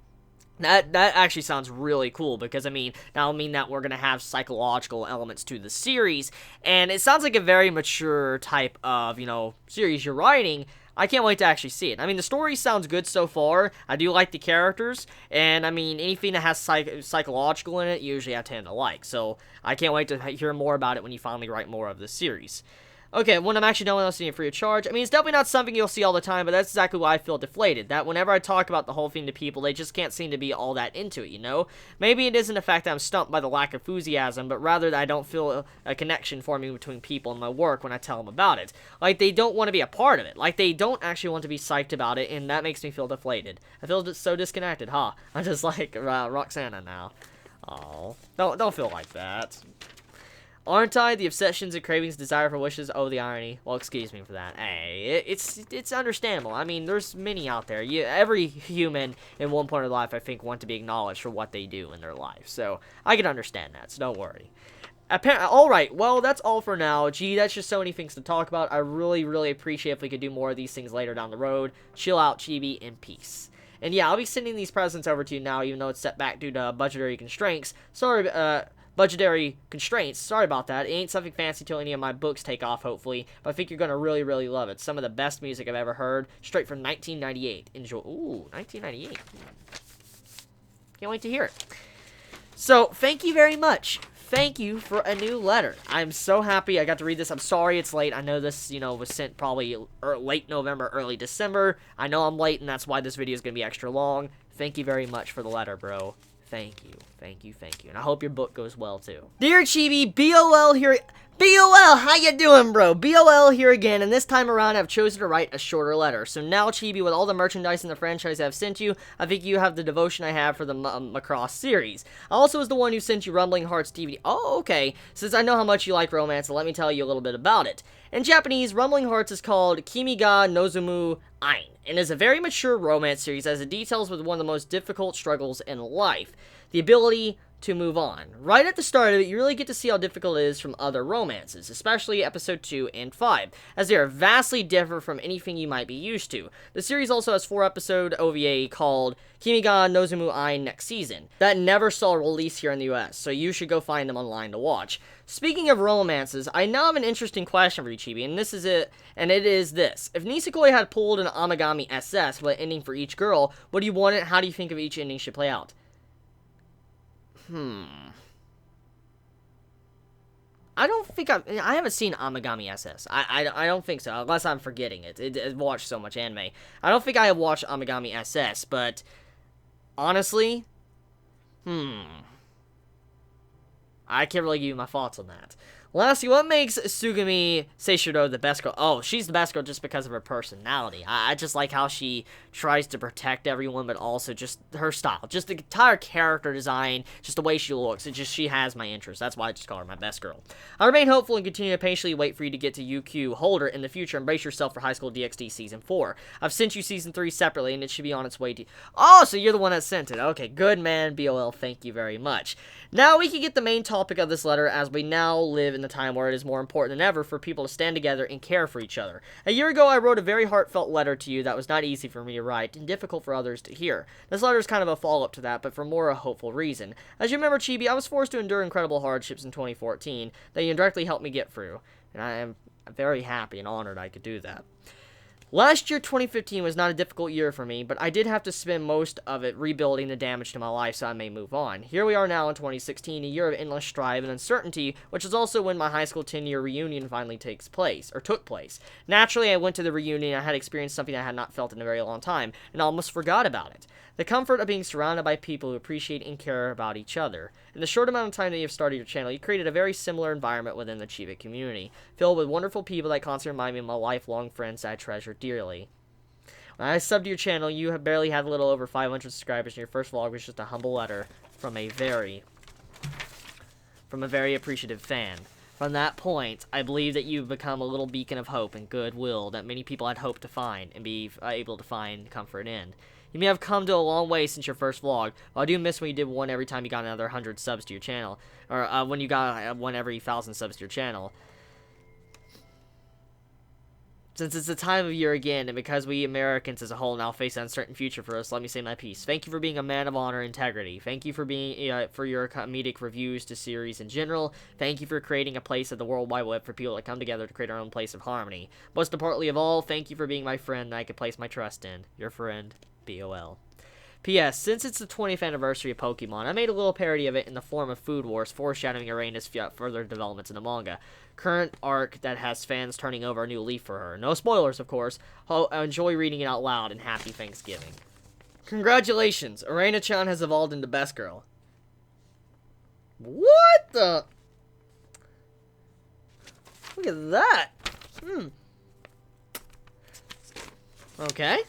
That actually sounds really cool, because, I mean, that'll mean that we're going to have psychological elements to the series, and it sounds like a very mature type of, you know, series you're writing. I can't wait to actually see it. I mean, the story sounds good so far. I do like the characters, and I mean, anything that has psychological in it, usually I tend to like. So, I can't wait to hear more about it when you finally write more of this series. Okay, when I'm actually done with listening free of charge, I mean, it's definitely not something you'll see all the time, but that's exactly why I feel deflated. That whenever I talk about the whole thing to people, they just can't seem to be all that into it, you know? Maybe it isn't the fact that I'm stumped by the lack of enthusiasm, but rather that I don't feel a connection forming between people and my work when I tell them about it. Like, they don't want to be a part of it. Like, they don't actually want to be psyched about it, and that makes me feel deflated. I feel so disconnected, huh? I'm just like Roxana now. Oh, don't feel like that. Aren't I? The obsessions and cravings, desire for wishes. Oh, the irony. Well, excuse me for that. Hey, it's understandable. I mean, there's many out there. Every human in one point of their life, I think, want to be acknowledged for what they do in their life. So, I can understand that, so don't worry. Alright, well, that's all for now. Gee, that's just so many things to talk about. I really, really appreciate if we could do more of these things later down the road. Chill out, Chibi, in peace. And yeah, I'll be sending these presents over to you now, even though it's set back due to budgetary constraints. Sorry about that. It ain't something fancy till any of my books take off, hopefully, but I think you're gonna really, really love it. Some of the best music I've ever heard, straight from 1998. Enjoy. Ooh, 1998. Can't wait to hear it. So, thank you very much. Thank you for a new letter. I'm so happy I got to read this. I'm sorry it's late. I know this, you know, was sent probably late November, early December. I know I'm late, and that's why this video is gonna be extra long. Thank you very much for the letter, bro. Thank you, thank you, thank you. And I hope your book goes well, too. Dear Chibi, BOL here. BOL, how you doing, bro? BOL here again, and this time around I've chosen to write a shorter letter. So now, Chibi, with all the merchandise and the franchise I've sent you, I think you have the devotion I have for the Macross series. I also was the one who sent you Rumbling Hearts DVD. Oh, okay. Since I know how much you like romance, let me tell you a little bit about it. In Japanese, Rumbling Hearts is called Kimi ga Nozumu Ein, and is a very mature romance series as it details with one of the most difficult struggles in life, the ability to move on. Right at the start of it, you really get to see how difficult it is from other romances, especially episode 2 and 5, as they are vastly different from anything you might be used to. The series also has 4-episode OVA called Kimi ga Nozumu Ein Next Season, that never saw a release here in the US, so you should go find them online to watch. Speaking of romances, I now have an interesting question for you, Chibi, and this is it, and it is this. If Nisekoi had pulled an Amagami SS with an ending for each girl, would you want it? How do you think of each ending should play out? I don't think I haven't seen Amagami SS. I don't think so, unless I'm forgetting it. I've watched so much anime. I don't think I have watched Amagami SS, but honestly, I can't really give you my thoughts on that. Lastly, what makes Sugumi Seishiro the best girl? Oh, she's the best girl just because of her personality. I just like how she tries to protect everyone, but also just her style. Just the entire character design, just the way she looks. She has my interest. That's why I just call her my best girl. I remain hopeful and continue to patiently wait for you to get to UQ Holder in the future. Embrace yourself for High School DxD Season 4. I've sent you Season 3 separately, and it should be on its way to... Oh, so you're the one that sent it. Okay, good man, BOL. Thank you very much. Now we can get the main topic of this letter, as we now live in in a time where it is more important than ever for people to stand together and care for each other. A year ago, I wrote a very heartfelt letter to you that was not easy for me to write and difficult for others to hear. This letter is kind of a follow-up to that, but for more a hopeful reason. As you remember, Chibi, I was forced to endure incredible hardships in 2014 that you indirectly helped me get through, and I am very happy and honored I could do that. Last year, 2015, was not a difficult year for me, but I did have to spend most of it rebuilding the damage to my life so I may move on. Here we are now in 2016, a year of endless strive and uncertainty, which is also when my high school 10-year reunion finally took place. Naturally, I went to the reunion and I had experienced something I had not felt in a very long time, and almost forgot about it. The comfort of being surrounded by people who appreciate and care about each other. In the short amount of time that you have started your channel, you created a very similar environment within the Chibi community, filled with wonderful people that constantly remind me of my lifelong friends that I treasure dearly. When I subbed to your channel, you have barely had a little over 500 subscribers, and your first vlog was just a humble letter from a very appreciative fan. From that point, I believe that you've become a little beacon of hope and goodwill that many people had hoped to find and be able to find comfort in. You may have come to a long way since your first vlog, but I do miss when you did one every time you got another 100 subs to your channel, or when you got one every 1,000 subs to your channel. Since it's the time of year again, and because we Americans as a whole now face an uncertain future for us, let me say my piece. Thank you for being a man of honor and integrity. Thank you for being for your comedic reviews to series in general. Thank you for creating a place of the World Wide Web for people to come together to create our own place of harmony. Most importantly of all, thank you for being my friend that I can place my trust in. Your friend, BOL. P.S. Since it's the 20th anniversary of Pokemon, I made a little parody of it in the form of Food Wars, foreshadowing Arena's further developments in the manga. Current arc that has fans turning over a new leaf for her. No spoilers, of course. Enjoy reading it out loud, and happy Thanksgiving. Congratulations! Arena-chan has evolved into Best Girl. What the? Look at that! Okay.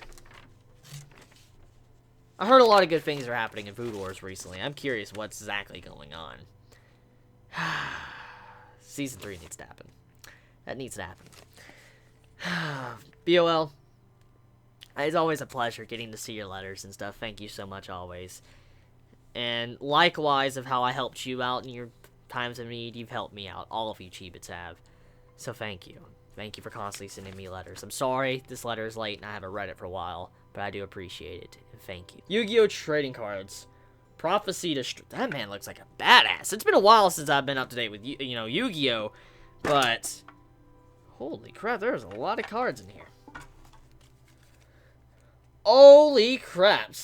I heard a lot of good things are happening in Food Wars recently. I'm curious what's exactly going on. Season 3 needs to happen. That needs to happen. BOL, it's always a pleasure getting to see your letters and stuff. Thank you so much always. And likewise of how I helped you out in your times of need, you've helped me out. All of you Chibits have. So thank you. Thank you for constantly sending me letters. I'm sorry this letter is late and I haven't read it for a while, but I do appreciate it. And thank you. Yu-Gi-Oh! Trading cards. Prophecy to... That man looks like a badass. It's been a while since I've been up to date with, Yu-Gi-Oh! But... Holy crap, there's a lot of cards in here. Holy crap.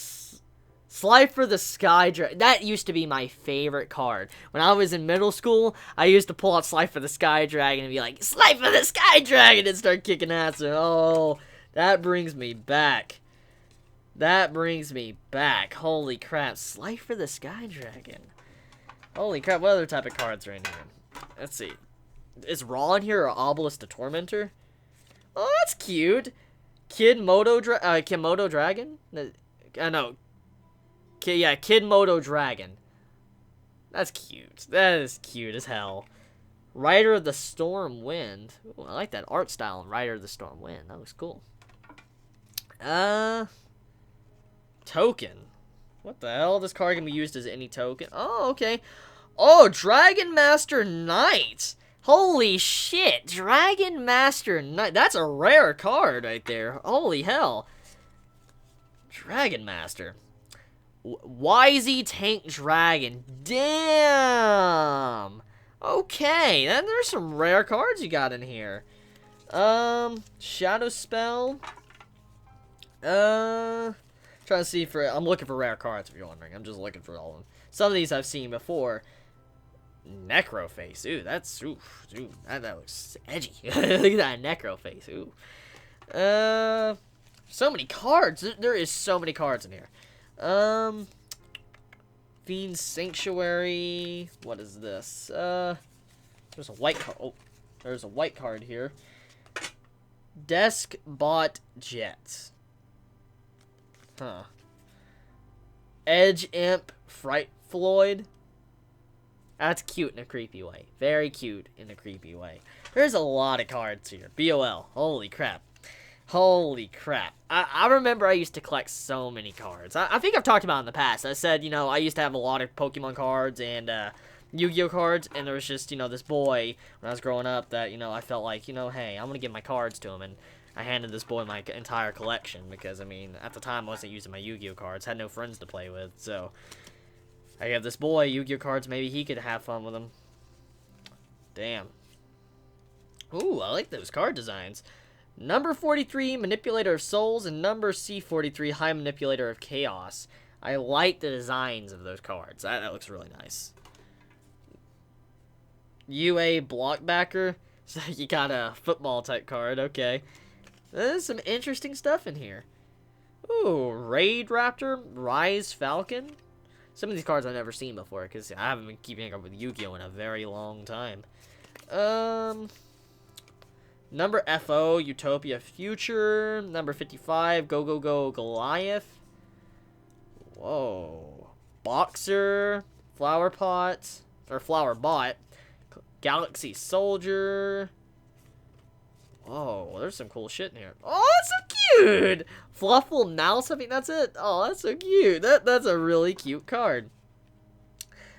Slifer the Sky Dragon. That used to be my favorite card. When I was in middle school, I used to pull out Slifer the Sky Dragon and be like, Slifer the Sky Dragon! And start kicking ass. And oh, that brings me back. That brings me back. Holy crap. Slifer the Sky Dragon. Holy crap, what other type of cards are in here? Let's see. Is Raw in here or Obelisk the Tormentor? Oh, that's cute. Kimodo Dragon? No. Kid Moto Dragon. That's cute. That is cute as hell. Rider of the Storm Wind. Ooh, I like that art style in Rider of the Storm Wind. That looks cool. Token. What the hell? This card can be used as any token. Oh, okay. Oh, Dragon Master Knight. Holy shit. Dragon Master Knight. That's a rare card right there. Holy hell. Dragon Master. Wisey Tank Dragon. Damn. Okay, then there's some rare cards you got in here. Shadow Spell. Trying to see for... I'm looking for rare cards, if you're wondering. I'm just looking for all of them. Some of these I've seen before. Necroface. Ooh, that's... Ooh, that looks edgy. Look at that Necroface. Ooh. So many cards. There is so many cards in here. Fiend Sanctuary. What is this? There's a white card. Oh, there's a white card here. Desk Bot Jet. Huh. Edge Imp Fright Floyd. That's cute in a creepy way. Very cute in a creepy way. There's a lot of cards here. BOL. Holy crap. Holy crap. I remember I used to collect so many cards. I think I've talked about it in the past. I said, I used to have a lot of Pokemon cards and Yu-Gi-Oh cards, and there was just, this boy when I was growing up that, I felt like, hey, I'm gonna give my cards to him, and I handed this boy my entire collection because, I mean, at the time I wasn't using my Yu-Gi-Oh cards, had no friends to play with, so I gave this boy Yu-Gi-Oh cards, maybe he could have fun with them. Damn. Ooh, I like those card designs. Number 43, Manipulator of Souls, and number C43, High Manipulator of Chaos. I like the designs of those cards. That looks really nice. UA Blockbacker. So you got a football type card. Okay. There's some interesting stuff in here. Ooh, Raid Raptor, Rise Falcon. Some of these cards I've never seen before because I haven't been keeping up with Yu-Gi-Oh in a very long time. Number FO, Utopia Future. Number 55, Go Go Go Goliath. Whoa. Boxer, Flower Pot, or Flower Bot. Galaxy Soldier. Whoa, there's some cool shit in here. Oh, that's so cute! Fluffle Mouse, I think that's it. Oh, that's so cute. That's a really cute card.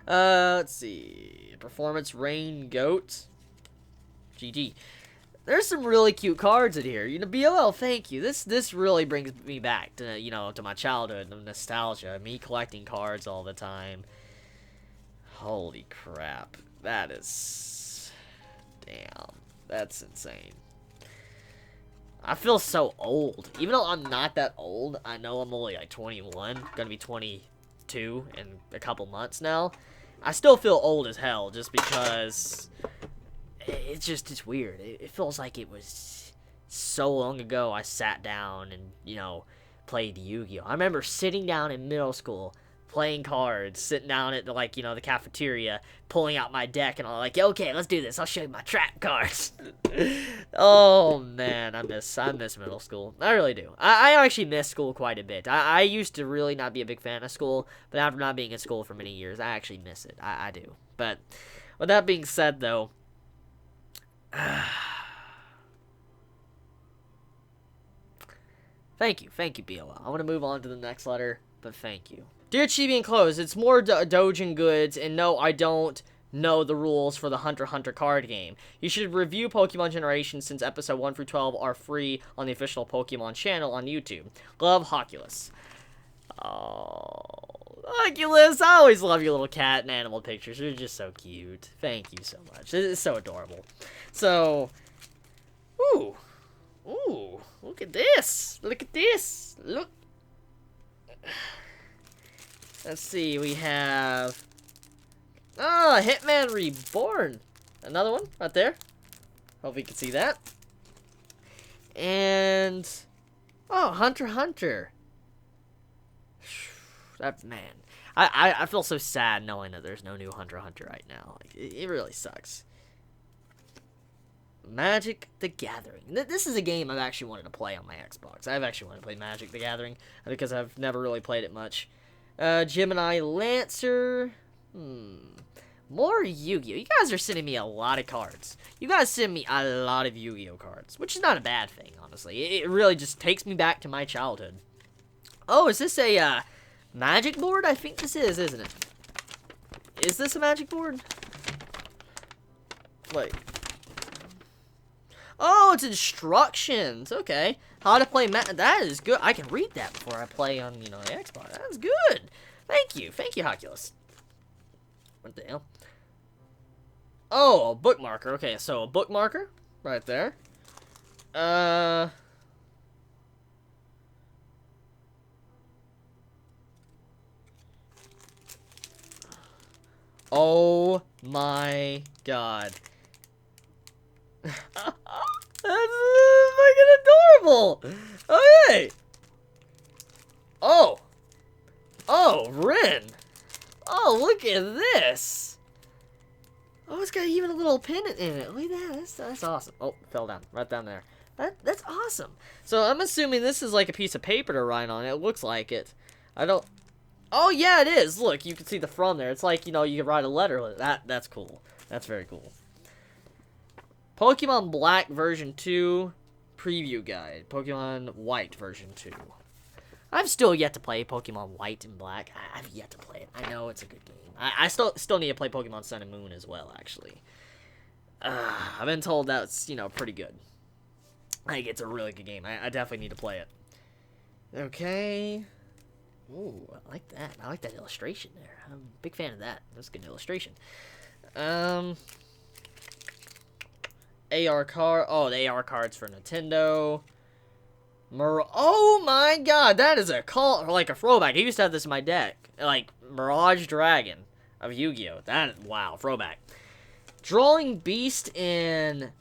Let's see. Performance Rain Goat. GG. There's some really cute cards in here. BOL, thank you. This really brings me back to, to my childhood and nostalgia. Me collecting cards all the time. Holy crap. That is... Damn. That's insane. I feel so old. Even though I'm not that old, I know I'm only like 21. Gonna be 22 in a couple months now. I still feel old as hell just because... It's weird. It feels like it was so long ago I sat down and, played Yu-Gi-Oh! I remember sitting down in middle school, playing cards, sitting down at, the cafeteria, pulling out my deck, and I'm like, okay, let's do this. I'll show you my trap cards. Oh, man, I miss middle school. I really do. I actually miss school quite a bit. I used to really not be a big fan of school, but after not being in school for many years, I actually miss it. I do. But with that being said, though, thank you, BOL. I want to move on to the next letter, but thank you. Dear Chibi and Close, it's more Dojin goods, and no, I don't know the rules for the Hunter x Hunter card game. You should review Pokemon Generation since episode 1 through 12 are free on the official Pokemon channel on YouTube. Love, Hoculus. Oh, Hoculus, I always love your little cat and animal pictures. They're just so cute. Thank you so much. It is so adorable. So, ooh, look at this. Look. Let's see, we have, Hitman Reborn. Another one, right there. Hope you can see that. And, Hunter x Hunter. That, man, I feel so sad knowing that there's no new Hunter x Hunter right now. Like, it really sucks. Magic the Gathering. This is a game I've actually wanted to play on my Xbox. I've actually wanted to play Magic the Gathering because I've never really played it much. Gemini Lancer. More Yu-Gi-Oh! You guys are sending me a lot of cards. You guys send me a lot of Yu-Gi-Oh! Cards, which is not a bad thing, honestly. It really just takes me back to my childhood. Oh, is this a, Magic board? I think this is, isn't it? Is this a Magic board? Wait. Oh, it's instructions. Okay. How to play that is good. I can read that before I play on, the Xbox. That's good. Thank you. Thank you, Hoculus. What the hell? Oh, a bookmarker. Okay, so a bookmarker right there. Oh my god. That's fucking adorable. Okay. Oh, Rin. Oh, look at this. Oh, it's got even a little pendant in it. Look at that. That's awesome. Oh, fell down. Right down there. That's awesome. So I'm assuming this is like a piece of paper to write on. It looks like it. I don't... Oh, yeah, it is. Look, you can see the from there. It's like, you can write a letter with it. That's cool. That's very cool. Pokemon Black version 2 preview guide. Pokemon White version 2. I've still yet to play Pokemon White and Black. I've yet to play it. I know it's a good game. I still need to play Pokemon Sun and Moon as well, actually. I've been told that's, you know, pretty good. I think it's a really good game. I definitely need to play it. Okay. Ooh, I like that. I like that illustration there. I'm a big fan of that. That's a good illustration. AR card. Oh, the AR cards for Nintendo. Oh my god, that is a like a throwback. I used to have this in my deck. Like, Mirage Dragon of Yu-Gi-Oh! That, wow, throwback. Drawing Beast in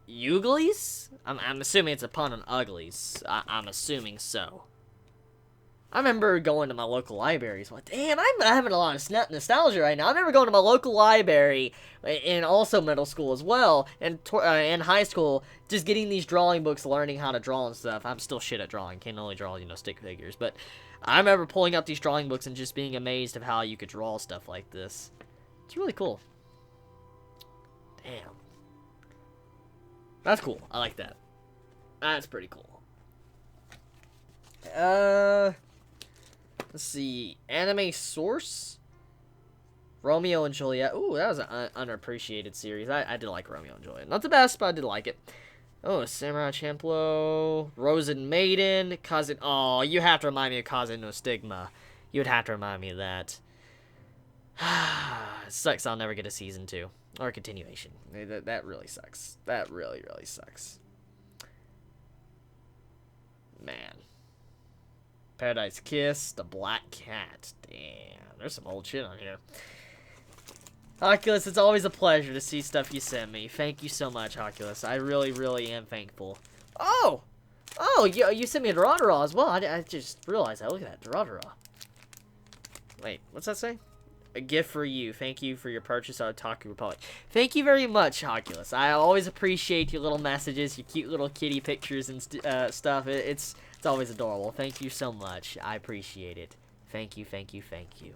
Uglies? I'm assuming it's a pun on Uglies. I'm assuming so. I remember going to my local libraries. Well, damn, I'm having a lot of nostalgia right now. I remember going to my local library, and also middle school as well, and in high school, just getting these drawing books, learning how to draw and stuff. I'm still shit at drawing. Can't only draw, you know, stick figures. But I remember pulling out these drawing books and just being amazed of how you could draw stuff like this. It's really cool. Damn. That's cool. I like that. That's pretty cool. Let's see. Anime source? Romeo and Juliet. Ooh, that was an unappreciated series. I did like Romeo and Juliet. Not the best, but I did like it. Oh, Samurai Champloo. Rose and Maiden. Cousin. Oh, you have to remind me of Cousin No Stigma. You would have to remind me of that. It sucks I'll never get a season 2. Or a continuation. That really sucks. That really, really sucks. Man. Paradise Kiss, The Black Cat. Damn, there's some old shit on here. Oculus, it's always a pleasure to see stuff you send me. Thank you so much, Oculus. I really, really am thankful. Oh! Oh, you sent me a Durandara as well. I just realized that. Look at that, Durandara. Wait, what's that say? A gift for you. Thank you for your purchase on Otaku Republic. Thank you very much, Oculus. I always appreciate your little messages, your cute little kitty pictures and stuff. It's always adorable. Thank you so much. I appreciate it. Thank you, thank you, thank you.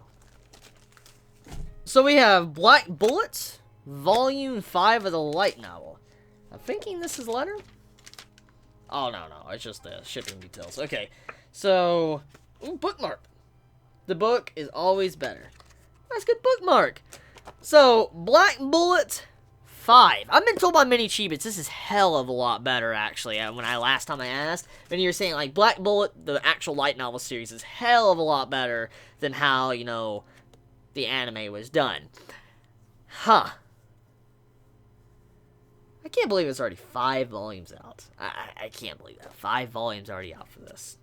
So we have Black Bullet, Volume 5 of the light novel. I'm thinking this is a letter? Oh, no, it's just the shipping details. Okay, so, ooh, bookmark. The book is always better. That's a good bookmark. So, Black Bullet 5. I've been told by many Chibits this is hell of a lot better, actually. When last time I asked, and you were saying, like, Black Bullet, the actual light novel series, is hell of a lot better than how, you know, the anime was done. Huh. I can't believe it's already 5 volumes out. I can't believe that. 5 volumes already out for this.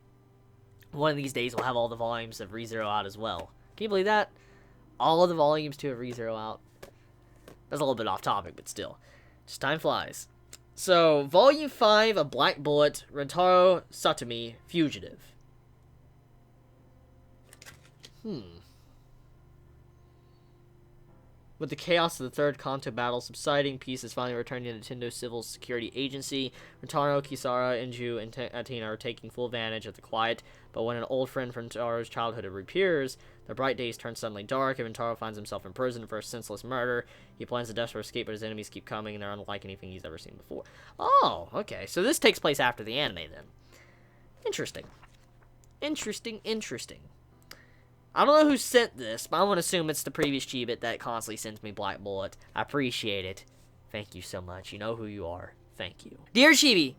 One of these days we'll have all the volumes of ReZero out as well. Can you believe that? All of the volumes to have ReZero out. That's a little bit off topic, but still. Just time flies. So, Volume 5 of Black Bullet, Rentaro Satomi, Fugitive. With the chaos of the third Kanto battle subsiding, peace is finally returning to Nintendo Civil Security Agency. Rentaro, Kisara, Inju, and Athena are taking full advantage of the quiet, but when an old friend from Rentaro's childhood reappears, the bright days turn suddenly dark, and Rentaro finds himself in prison for a senseless murder. He plans a desperate escape, but his enemies keep coming, and they're unlike anything he's ever seen before. Oh, okay. So this takes place after the anime, then. Interesting. Interesting. I don't know who sent this, but I'm going to assume it's the previous Chibit that constantly sends me Black Bullet. I appreciate it. Thank you so much. You know who you are. Thank you. Dear Chibi,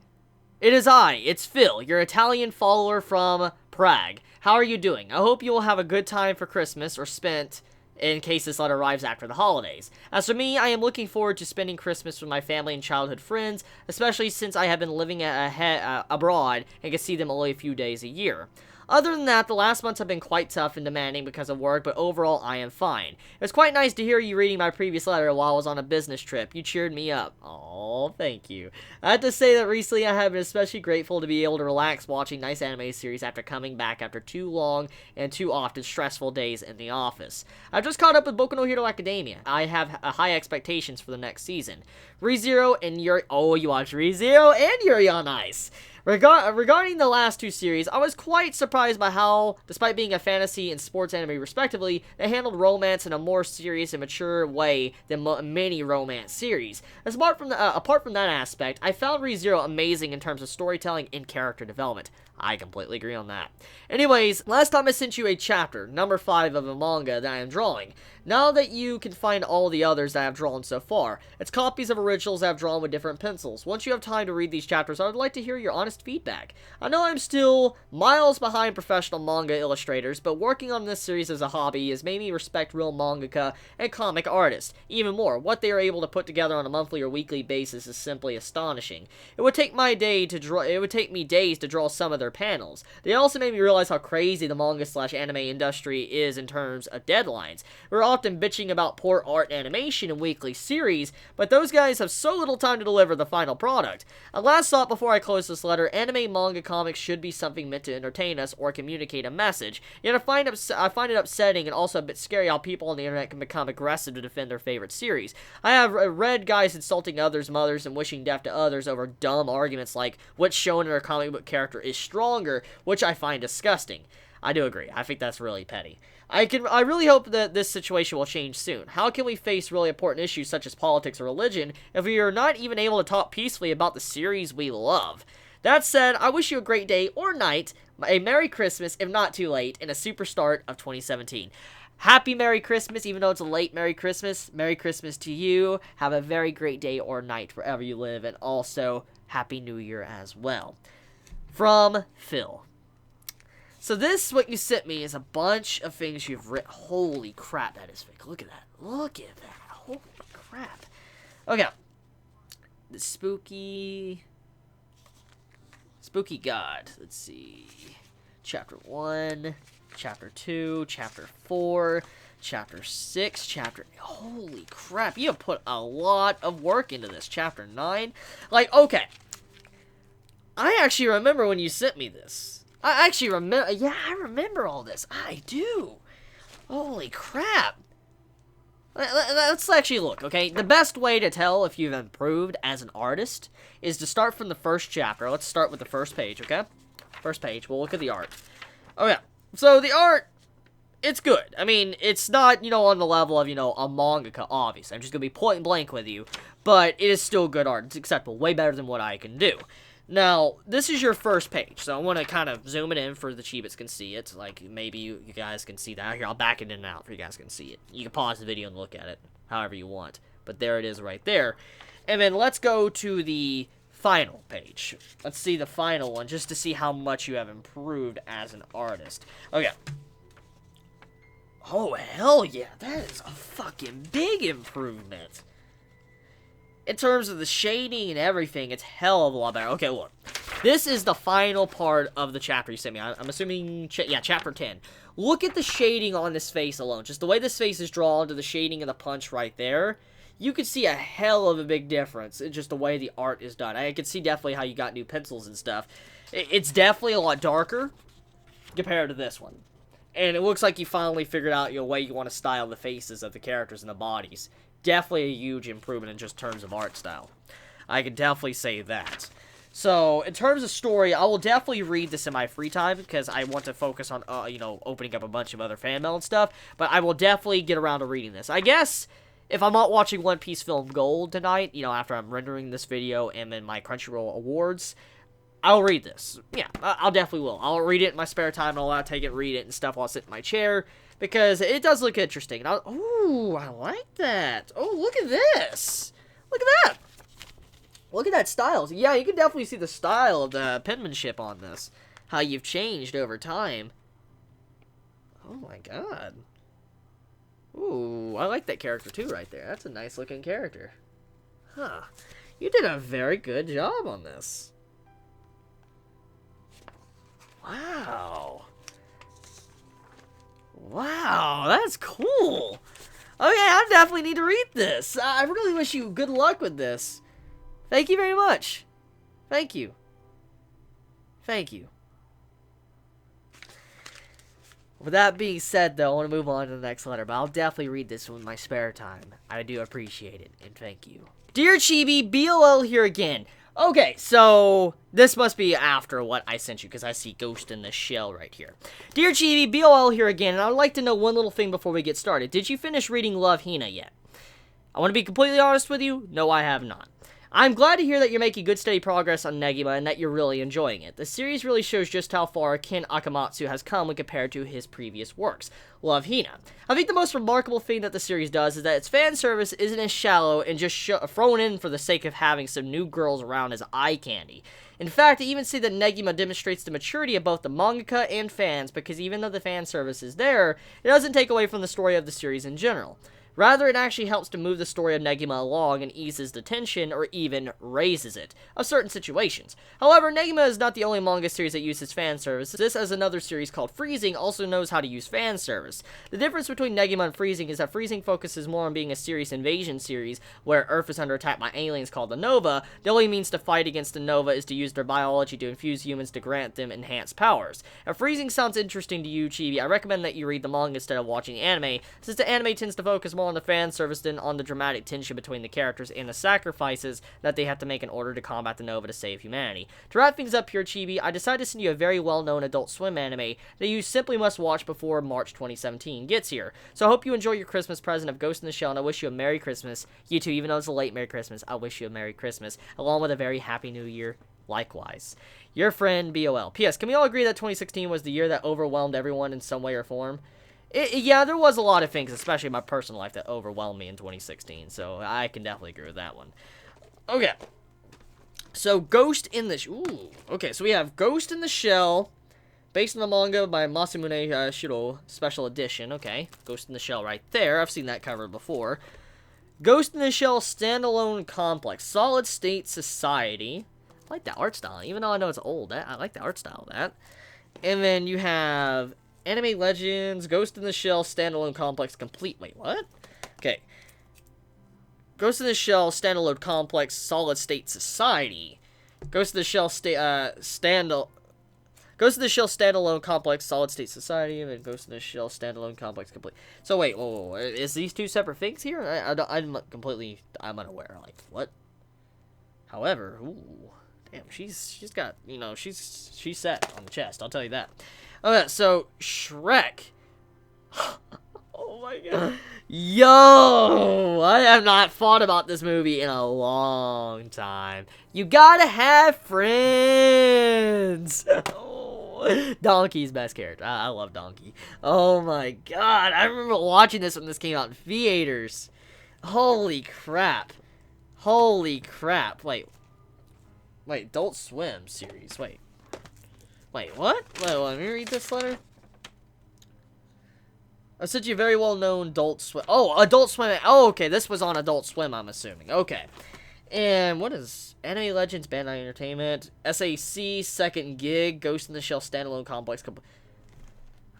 it is I. It's Phil, your Italian follower from Prague. How are you doing? I hope you will have a good time for Christmas, or spent in case this letter arrives after the holidays. As for me, I am looking forward to spending Christmas with my family and childhood friends, especially since I have been living abroad and can see them only a few days a year. Other than that, the last months have been quite tough and demanding because of work, but overall, I am fine. It was quite nice to hear you reading my previous letter while I was on a business trip. You cheered me up. Aw, thank you. I have to say that recently I have been especially grateful to be able to relax watching nice anime series after coming back after too long and too often stressful days in the office. I've just caught up with Boku no Hero Academia. I have high expectations for the next season. ReZero and Yuri... Oh, you watch ReZero and Yuri on Ice. Regarding the last two series, I was quite surprised by how, despite being a fantasy and sports anime respectively, they handled romance in a more serious and mature way than many romance series. Apart from that aspect, I found ReZero amazing in terms of storytelling and character development. I completely agree on that. Anyways, last time I sent you a chapter, number 5 of a manga that I am drawing. Now that you can find all the others that I have drawn so far, it's copies of originals I have drawn with different pencils. Once you have time to read these chapters, I would like to hear your honest feedback. I know I'm still miles behind professional manga illustrators, but working on this series as a hobby has made me respect real mangaka and comic artists. Even more, what they are able to put together on a monthly or weekly basis is simply astonishing. It would take me days to draw some of their panels. They also made me realize how crazy the manga/anime industry is in terms of deadlines. We're often bitching about poor art and animation in weekly series, but those guys have so little time to deliver the final product. A last thought before I close this letter: anime, manga, comics should be something meant to entertain us or communicate a message. Yet I find it upsetting and also a bit scary how people on the internet can become aggressive to defend their favorite series. I have read guys insulting others' mothers and wishing death to others over dumb arguments like which shonen or comic book character is stronger, which I find disgusting. I do agree. I think that's really petty. I really hope that this situation will change soon. How can we face really important issues such as politics or religion if we are not even able to talk peacefully about the series we love? That said, I wish you a great day or night, a Merry Christmas if not too late, and a super start of 2017. Happy Merry Christmas, even though it's a late Merry Christmas. Merry Christmas to you. Have a very great day or night wherever you live, and also Happy New Year as well. From Phil. So this, what you sent me, is a bunch of things you've written. Holy crap, that is fake. Look at that. Look at that. Holy crap. Okay. The Spooky God. Let's see. Chapter 1, Chapter 2, Chapter 4, Chapter 6, Chapter... Holy crap, you have put a lot of work into this. Chapter 9. Like, okay. I actually remember when you sent me this. I actually remember... Yeah, I remember all this. I do. Holy crap. Let's actually look, okay? The best way to tell if you've improved as an artist is to start from the first chapter. Let's start with the first page, okay? First page. We'll look at the art. Okay. So, the art, it's good. I mean, it's not, on the level of, a mangaka, obviously. I'm just going to be point blank with you. But it is still good art. It's acceptable. Way better than what I can do. Now, this is your first page, so I want to kind of zoom it in for the Chibits can see it. Like, maybe you guys can see that. Here, I'll back it in and out for you guys can see it. You can pause the video and look at it however you want. But there it is right there. And then let's go to the final page. Let's see the final one, just to see how much you have improved as an artist. Okay. Oh, hell yeah. That is a fucking big improvement. In terms of the shading and everything, it's hell of a lot better. Okay, look. This is the final part of the chapter you sent me. I'm assuming, chapter 10. Look at the shading on this face alone. Just the way this face is drawn to the shading of the punch right there. You can see a hell of a big difference in just the way the art is done. I can see definitely how you got new pencils and stuff. It's definitely a lot darker compared to this one. And it looks like you finally figured out your way you want to style the faces of the characters and the bodies. Definitely a huge improvement in just terms of art style. I can definitely say that. So, in terms of story, I will definitely read this in my free time, because I want to focus on, opening up a bunch of other fan mail and stuff, but I will definitely get around to reading this. I guess, if I'm not watching One Piece Film Gold tonight, after I'm rendering this video and then my Crunchyroll Awards, I'll read this. Yeah, I'll definitely will. I'll read it in my spare time, and I'll take it, read it and stuff while I sit in my chair, because it does look interesting. Ooh, I like that. Oh, look at this. Look at that. Look at that style. Yeah, you can definitely see the style of the penmanship on this. How you've changed over time. Oh my god. Ooh, I like that character too right there. That's a nice looking character. Huh. You did a very good job on this. Wow. Wow, that's cool. Okay, I definitely need to read this. I really wish you good luck with this. Thank you very much. Thank you. Thank you. With that being said, though, I want to move on to the next letter, but I'll definitely read this in my spare time. I do appreciate it, and thank you. Dear Chibi, BOL here again. Okay, so this must be after what I sent you, because I see Ghost in the Shell right here. Dear Chibi, BOL here again, and I would like to know one little thing before we get started. Did you finish reading Love Hina yet? I want to be completely honest with you, no I have not. I'm glad to hear that you're making good steady progress on Negima and that you're really enjoying it. The series really shows just how far Ken Akamatsu has come when compared to his previous works. Love Hina. I think the most remarkable thing that the series does is that its fan service isn't as shallow and just thrown in for the sake of having some new girls around as eye candy. In fact, I even see that Negima demonstrates the maturity of both the mangaka and fans, because even though the fan service is there, it doesn't take away from the story of the series in general. Rather, it actually helps to move the story of Negima along and eases the tension, or even raises it, of certain situations. However, Negima is not the only manga series that uses fan service. This, as another series called Freezing, also knows how to use fan service. The difference between Negima and Freezing is that Freezing focuses more on being a serious invasion series, where Earth is under attack by aliens called the Nova. The only means to fight against the Nova is to use their biology to infuse humans to grant them enhanced powers. If Freezing sounds interesting to you, Chibi, I recommend that you read the manga instead of watching anime, since the anime tends to focus more on the fan service than on the dramatic tension between the characters and the sacrifices that they have to make in order to combat the Nova to save humanity. To wrap things up here, Chibi, I decided to send you a very well-known Adult Swim anime that you simply must watch before March 2017 gets here. So I hope you enjoy your Christmas present of Ghost in the Shell, and I wish you a Merry Christmas. You too, even though it's a late Merry Christmas, I wish you a Merry Christmas, along with a very Happy New Year. Likewise. Your friend, BOL. P.S. Can we all agree that 2016 was the year that overwhelmed everyone in some way or form? Yeah, there was a lot of things, especially in my personal life, that overwhelmed me in 2016, so I can definitely agree with that one. Okay. So, Ghost in the... Ooh. Okay, so we have Ghost in the Shell, based on the manga by Masamune Shiro, special edition. Okay, Ghost in the Shell right there. I've seen that cover before. Ghost in the Shell standalone complex. Solid State Society. I like that art style, even though I know it's old. I like the art style of that. And then you have... Anime Legends, Ghost in the Shell, Standalone Complex, Complete. Wait, what? Okay. Ghost in the Shell, Standalone Complex, Solid State Society. Ghost in the Shell, Ghost in the Shell, Standalone Complex, Solid State Society, and then Ghost in the Shell, Standalone Complex, Complete. So wait, whoa, is these two separate things here? I'm unaware. Like, what? However, ooh, damn, she's got, you know, she's set on the chest, I'll tell you that. Okay, so, Shrek. Oh my god. Yo! I have not thought about this movie in a long time. You gotta have friends! Oh, Donkey's best character. I love Donkey. Oh my god, I remember watching this when this came out in theaters. Holy crap. Holy crap. Wait, Adult Swim series. Wait, what? Wait, let me read this letter. I said you very well known Adult Swim. Oh, Adult Swim. Oh, okay. This was on Adult Swim, I'm assuming. Okay. And what is Anime Legends, Bandai Entertainment, SAC, Second Gig, Ghost in the Shell, Standalone Complex.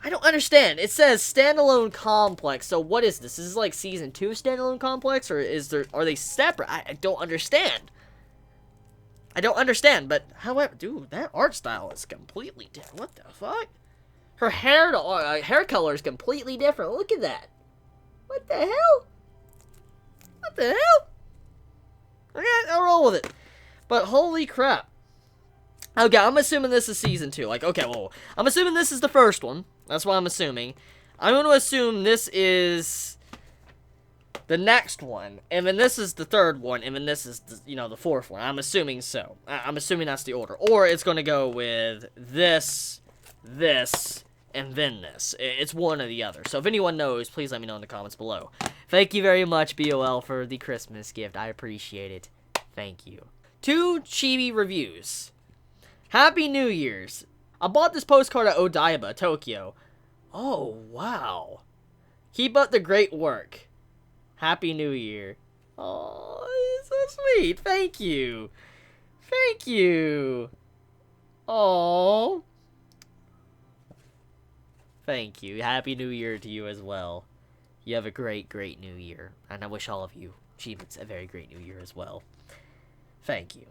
I don't understand. It says Standalone Complex. So what is this? Is this like Season 2 Standalone Complex? Or are they separate? I don't understand. I don't understand, but however, dude, that art style is completely different. What the fuck? Her hair color is completely different. Look at that. What the hell? What the hell? Okay, I'll roll with it. But holy crap. Okay, I'm assuming this is season 2. Like, okay, well, I'm assuming this is the first one. That's what I'm assuming. I'm going to assume this is the next one, and then this is the third one, and then this is the, you know, the fourth one. I'm assuming so. I'm assuming that's the order. Or it's going to go with this, and then this. It's one or the other. So if anyone knows, please let me know in the comments below. Thank you very much, BOL, for the Christmas gift. I appreciate it. Thank you. 2 Chibi reviews. Happy New Year's. I bought this postcard at Odaiba, Tokyo. Oh, wow. Keep up the great work. Happy New Year. Oh, it's so sweet. Thank you. Thank you. Oh. Thank you. Happy New Year to you as well. You have a great, great New Year. And I wish all of you Chibits a very great New Year as well. Thank you.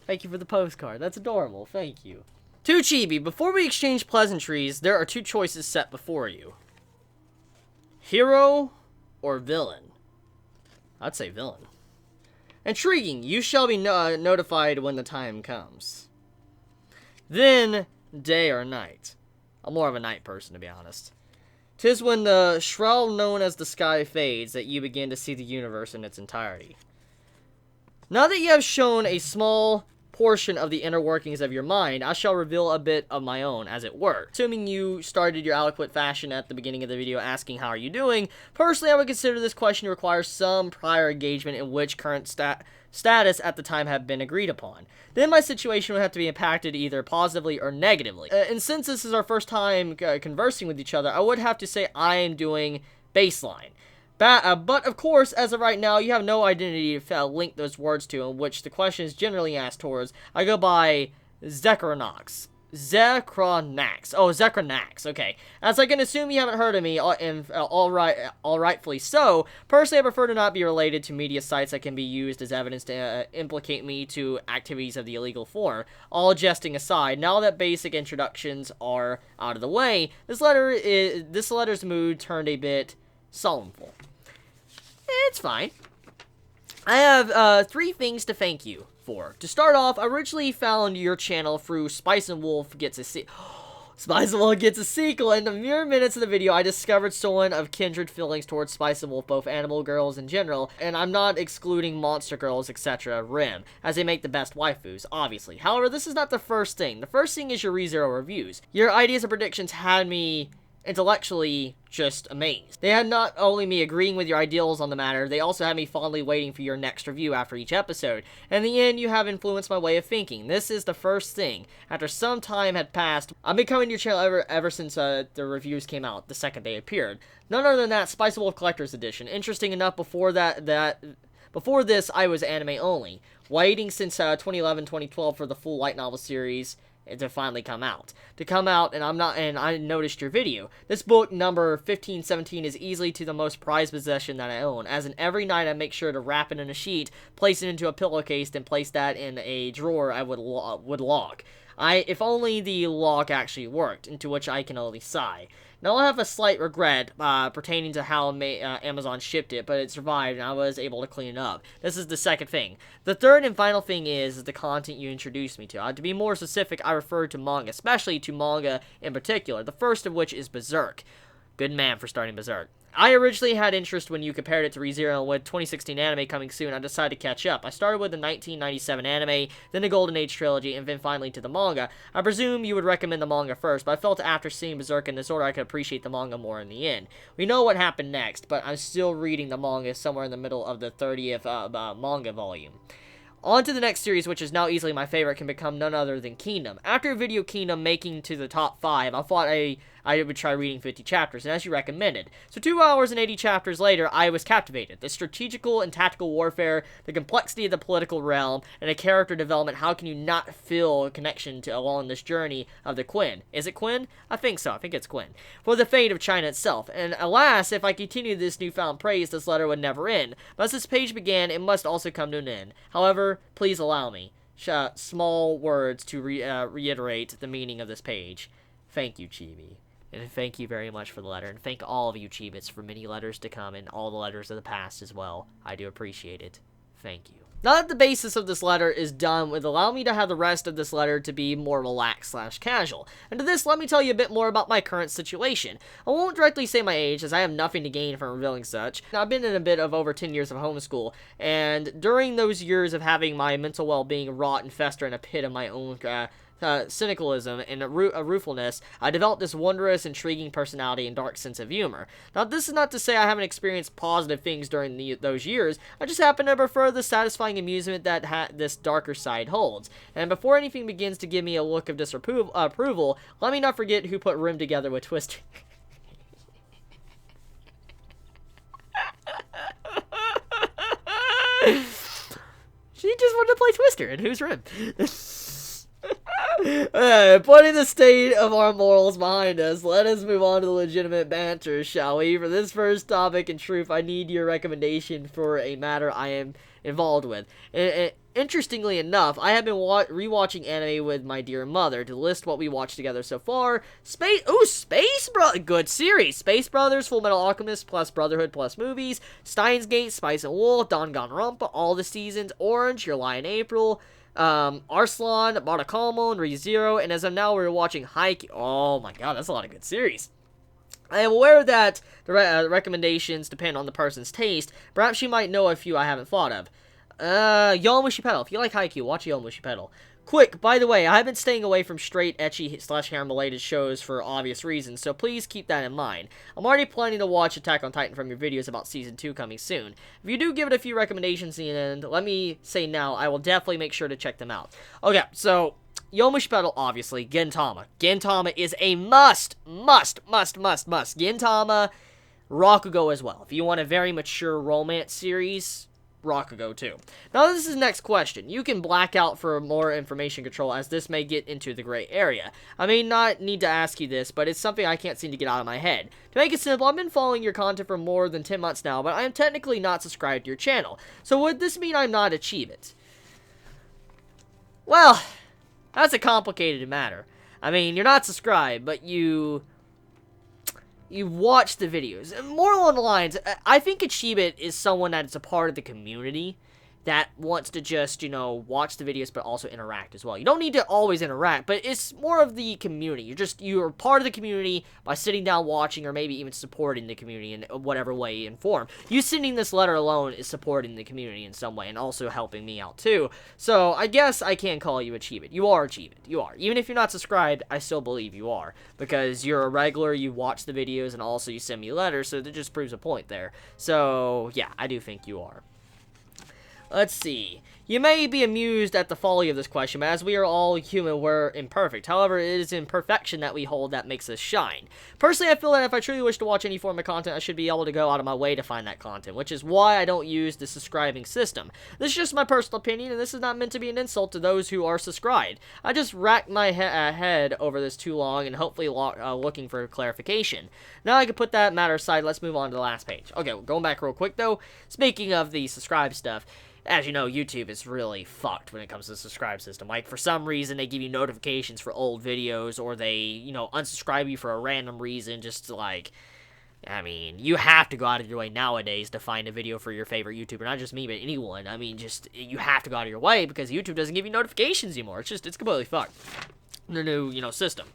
Thank you for the postcard. That's adorable. Thank you. To Chibi, before we exchange pleasantries, there are 2 choices set before you. Hero or villain? I'd say villain. Intriguing. You shall be notified when the time comes. Then, day or night. I'm more of a night person, to be honest. 'Tis when the shroud known as the sky fades that you begin to see the universe in its entirety. Now that you have shown a small portion of the inner workings of your mind, I shall reveal a bit of my own, as it were. Assuming you started your eloquent fashion at the beginning of the video asking how are you doing, personally I would consider this question to require some prior engagement in which current status at the time have been agreed upon. Then my situation would have to be impacted either positively or negatively. And since this is our first time conversing with each other, I would have to say I am doing baseline. But of course, as of right now, you have no identity to link those words to, in which the question is generally asked towards. I go by Zekronax. Zekronax. Oh, Zekronax. Okay. As I can assume you haven't heard of me, and all rightfully so. Personally, I prefer to not be related to media sites that can be used as evidence to implicate me to activities of the illegal form. All jesting aside, now that basic introductions are out of the way, this letter's mood turned a bit solemnful. It's fine. I have 3 things to thank you for. To start off, I originally found your channel through Spice and Wolf Gets a Spice and Wolf Gets a Sequel. In the mere minutes of the video, I discovered someone of kindred feelings towards Spice and Wolf, both animal girls in general, and I'm not excluding monster girls, etc., Rim, as they make the best waifus, obviously. However, this is not the first thing. The first thing is your ReZero reviews. Your ideas and predictions had me intellectually just amazed. They had not only me agreeing with your ideals on the matter, they also had me fondly waiting for your next review after each episode. In the end, you have influenced my way of thinking. This is the first thing. After some time had passed, I've been coming to your channel ever since the reviews came out, the second they appeared. None other than that, Spice Wolf Collector's Edition. Interesting enough, before this, I was anime only, waiting since 2011-2012 for the full light novel series to finally come out. And I noticed your video. This book, number 1517, is easily to the most prized possession that I own, as in every night I make sure to wrap it in a sheet, place it into a pillowcase, then place that in a drawer I would lock. If only the lock actually worked, into which I can only sigh. Now I have a slight regret pertaining to how Amazon shipped it, but it survived and I was able to clean it up. This is the second thing. The third and final thing is the content you introduced me to. To be more specific, I refer to manga, especially to manga in particular, the first of which is Berserk. Good man for starting Berserk. I originally had interest when you compared it to ReZero, and with 2016 anime coming soon, I decided to catch up. I started with the 1997 anime, then the Golden Age trilogy, and then finally to the manga. I presume you would recommend the manga first, but I felt after seeing Berserk in this order, I could appreciate the manga more in the end. We know what happened next, but I'm still reading the manga somewhere in the middle of the 30th manga volume. On to the next series, which is now easily my favorite, can become none other than Kingdom. After Video Kingdom making to the top 5, I thought I would try reading 50 chapters, and as you recommended. So 2 hours and 80 chapters later, I was captivated. The strategical and tactical warfare, the complexity of the political realm, and the character development, how can you not feel a connection along this journey of the Quinn? Is it Quinn? I think so. I think it's Quinn. For the fate of China itself. And alas, if I continued this newfound praise, this letter would never end. But as this page began, it must also come to an end. However, please allow me small words to reiterate the meaning of this page. Thank you, Chibi. And thank you very much for the letter. And thank all of you, Chibits, for many letters to come and all the letters of the past as well. I do appreciate it. Thank you. Now that the basis of this letter is done with, allow me to have the rest of this letter to be more relaxed/casual. And to this, let me tell you a bit more about my current situation. I won't directly say my age, as I have nothing to gain from revealing such. Now, I've been in a bit of over 10 years of homeschool, and during those years of having my mental well-being rot and fester in a pit of my own cynicalism and ruefulness, I developed this wondrous, intriguing personality and dark sense of humor. Now, this is not to say I haven't experienced positive things during those years. I just happen to prefer the satisfying amusement that this darker side holds. And before anything begins to give me a look of disapproval, let me not forget who put Rim together with Twister. She just wanted to play Twister, and who's Rim? Putting the state of our morals behind us, let us move on to the legitimate banter, shall we? For this first topic, in truth, I need your recommendation for a matter I am involved with. Interestingly enough, I have been rewatching anime with my dear mother to list what we watched together so far. Good series. Space Brothers, Full Metal Alchemist, plus Brotherhood, plus movies, Steins Gate, Spice and Wool, Danganronpa, all the seasons, Orange, Your Lie in April, Arslan, Monokamo, and ReZero, and as of now, we're watching Haikyuu. Oh my god, that's a lot of good series. I am aware that the recommendations depend on the person's taste. Perhaps you might know a few I haven't thought of. Yowamushi Pedal. If you like Haikyuu, watch Yowamushi Pedal. Quick, by the way, I've been staying away from straight ecchi/harem-related shows for obvious reasons, so please keep that in mind. I'm already planning to watch Attack on Titan from your videos about Season 2 coming soon. If you do give it a few recommendations in the end, let me say now, I will definitely make sure to check them out. Okay, so, Yowamushi Pedal, obviously, Gintama. Gintama is a must. Gintama, Rakugo as well. If you want a very mature romance series, Rakugo too. Now this is the next question. You can black out for more information control, as this may get into the gray area. I may not need to ask you this, but it's something I can't seem to get out of my head. To make it simple, I've been following your content for more than 10 months now, but I am technically not subscribed to your channel. So would this mean I'm not Achievement? Well, that's a complicated matter. I mean, you're not subscribed, but you watch the videos. More along the lines, I think Chibi is someone that is a part of the community that wants to just, watch the videos but also interact as well. You don't need to always interact, but it's more of the community. You're part of the community by sitting down watching or maybe even supporting the community in whatever way and form. You sending this letter alone is supporting the community in some way and also helping me out too. So I guess I can call you Achievement. You are Achievement. You are. Even if you're not subscribed, I still believe you are. Because you're a regular, you watch the videos, and also you send me letters, so that just proves a point there. So yeah, I do think you are. Let's see. You may be amused at the folly of this question, but as we are all human, we're imperfect. However, it is imperfection that we hold that makes us shine. Personally, I feel that if I truly wish to watch any form of content, I should be able to go out of my way to find that content, which is why I don't use the subscribing system. This is just my personal opinion, and this is not meant to be an insult to those who are subscribed. I just racked my head over this too long, and hopefully looking for clarification. Now I can put that matter aside, let's move on to the last page. Okay, going back real quick though, speaking of the subscribe stuff, as you know, YouTube is really fucked when it comes to the subscribe system. Like, for some reason, they give you notifications for old videos, or they, unsubscribe you for a random reason, just to, like, I mean, you have to go out of your way nowadays to find a video for your favorite YouTuber. Not just me, but anyone. I mean, you have to go out of your way, because YouTube doesn't give you notifications anymore. It's completely fucked. The new, system.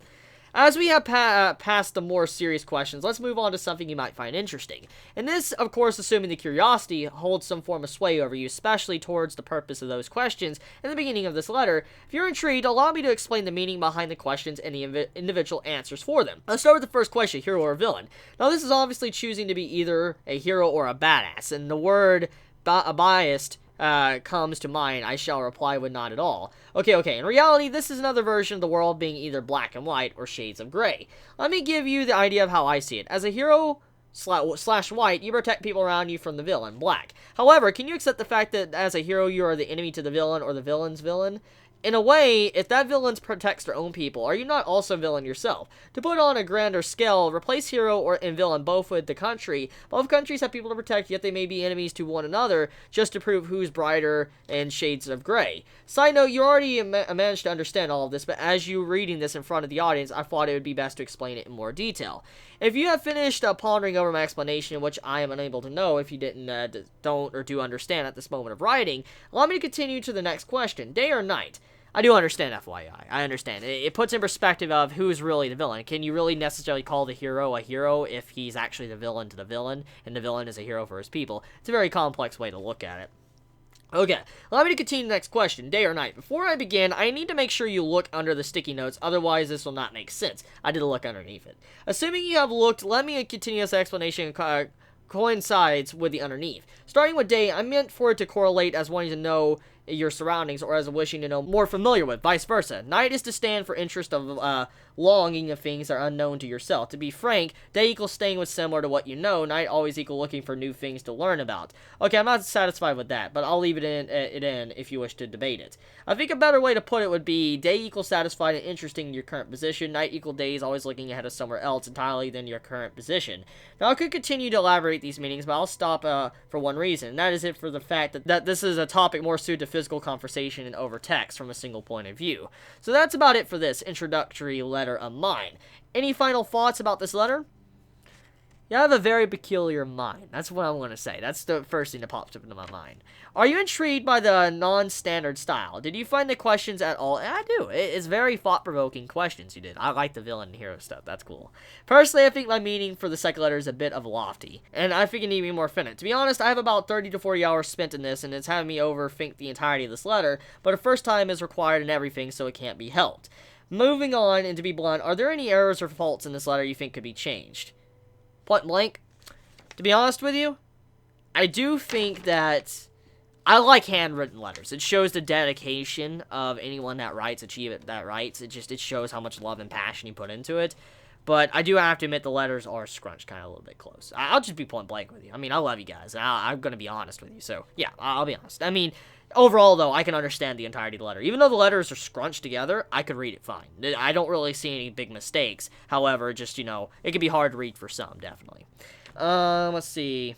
As we have passed the more serious questions, let's move on to something you might find interesting. And this, of course, assuming the curiosity holds some form of sway over you, especially towards the purpose of those questions in the beginning of this letter. If you're intrigued, allow me to explain the meaning behind the questions and the individual answers for them. Let's start with the first question, hero or villain. Now, this is obviously choosing to be either a hero or a badass, and the word biased comes to mind, I shall reply with not at all. Okay, in reality, this is another version of the world being either black and white or shades of gray. Let me give you the idea of how I see it. As a hero slash white, you protect people around you from the villain, black. However, can you accept the fact that as a hero, you are the enemy to the villain or the villain's villain? In a way, if that villain protects their own people, are you not also a villain yourself? To put on a grander scale, replace hero and villain both with the country. Both countries have people to protect, yet they may be enemies to one another, just to prove who's brighter and shades of gray. Side note, you already managed to understand all of this, but as you reading this in front of the audience, I thought it would be best to explain it in more detail. If you have finished pondering over my explanation, which I am unable to know if you don't or do understand at this moment of writing, allow me to continue to the next question. Day or night? I do understand, FYI. I understand. It puts in perspective of who's really the villain. Can you really necessarily call the hero a hero if he's actually the villain to the villain, and the villain is a hero for his people? It's a very complex way to look at it. Okay, allow me to continue the next question, day or night. Before I begin, I need to make sure you look under the sticky notes, otherwise this will not make sense. I did a look underneath it. Assuming you have looked, let me continue this explanation coincides with the underneath. Starting with day, I meant for it to correlate as wanting to know your surroundings or as wishing to know more familiar with, vice versa. Night is to stand for interest of longing of things that are unknown to yourself. To be frank, day equals staying with similar to what you know. Night always equal looking for new things to learn about. Okay, I'm not satisfied with that, but I'll leave it in if you wish to debate it. I think a better way to put it would be day equals satisfied and interesting in your current position. Night equal days always looking ahead of somewhere else entirely than your current position. Now, I could continue to elaborate these meanings, but I'll stop for one reason, and that is it for the fact that this is a topic more suited to physical conversation and over text from a single point of view. So that's about it for this introductory letter of mine. Any final thoughts about this letter? You have a very peculiar mind. That's what I want to say. That's the first thing that pops up into my mind. Are you intrigued by the non-standard style? Did you find the questions at all? I do. It's very thought-provoking questions you did. I like the villain and hero stuff. That's cool. Personally, I think my meaning for the second letter is a bit of lofty, and I think it need to be more definite. To be honest, I have about 30 to 40 hours spent in this, and it's having me overthink the entirety of this letter, but a first time is required in everything, so it can't be helped. Moving on, and to be blunt, are there any errors or faults in this letter you think could be changed? Point blank, to be honest with you, I do think that I like handwritten letters. It shows the dedication of anyone that writes, that writes. It shows how much love and passion you put into it. But I do have to admit the letters are scrunched kind of a little bit close. I'll just be point blank with you. I mean, I love you guys, and I'm going to be honest with you. So, yeah, I'll be honest. I mean, overall, though, I can understand the entirety of the letter. Even though the letters are scrunched together, I could read it fine. I don't really see any big mistakes. However, just, you know, it can be hard to read for some, definitely. Let's see.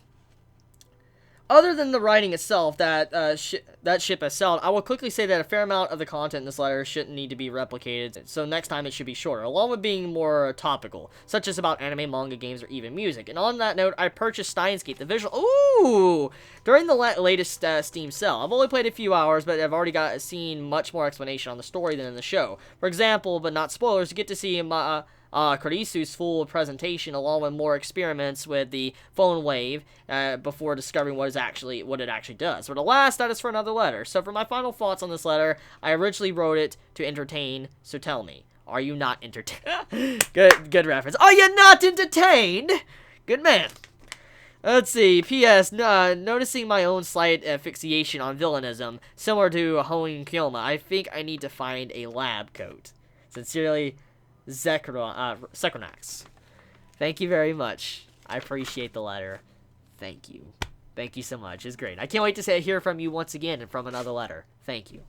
Other than the writing itself that ship has sailed, I will quickly say that a fair amount of the content in this letter shouldn't need to be replicated, so next time it should be shorter, along with being more topical, such as about anime, manga, games, or even music. And on that note, I purchased Steins Gate, the visual... Ooh! During the latest Steam sale. I've only played a few hours, but I've already seen much more explanation on the story than in the show. For example, but not spoilers, you get to see Kurisu's full presentation along with more experiments with the phone wave before discovering what it actually does. But alas, that is for another letter. So for my final thoughts on this letter, I originally wrote it to entertain, so tell me, are you not entertained? Good reference. Are you not entertained? Good man. Let's see. P.S. Noticing my own slight fixation on villainism, similar to Hoen Kyoma, I think I need to find a lab coat. Sincerely, Sekronax. Thank you very much. I appreciate the letter. Thank you. Thank you so much. It's great. I can't wait to hear from you once again and from another letter. Thank you.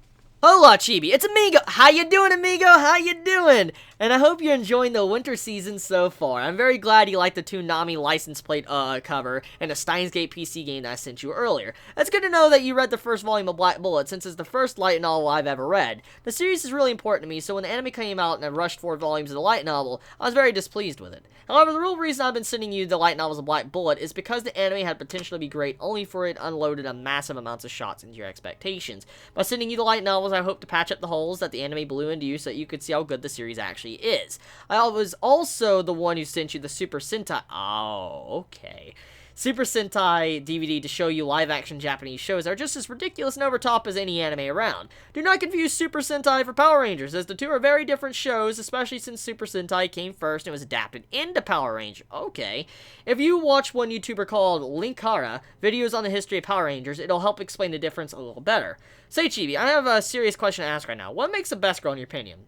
Hola, Chibi. It's Amigo. How you doing, Amigo? How you doing? And I hope you're enjoying the winter season so far. I'm very glad you liked the Toonami license plate cover and the Steins Gate PC game that I sent you earlier. It's good to know that you read the first volume of Black Bullet, since it's the first light novel I've ever read. The series is really important to me, so when the anime came out and I rushed 4 volumes of the light novel, I was very displeased with it. However, the real reason I've been sending you the light novels of Black Bullet is because the anime had potential to be great, only for it unloaded a massive amounts of shots into your expectations. By sending you the light novels, I hope to patch up the holes that the anime blew into you so that you could see how good the series actually is. I was also the one who sent you the Super Sentai... Oh, okay. Super Sentai DVD to show you live-action Japanese shows that are just as ridiculous and over-top as any anime around. Do not confuse Super Sentai for Power Rangers, as the two are very different shows, especially since Super Sentai came first and was adapted into Power Rangers. Okay. If you watch one YouTuber called Linkara, videos on the history of Power Rangers, it'll help explain the difference a little better. Say, Chibi, I have a serious question to ask right now. What makes the best girl in your opinion?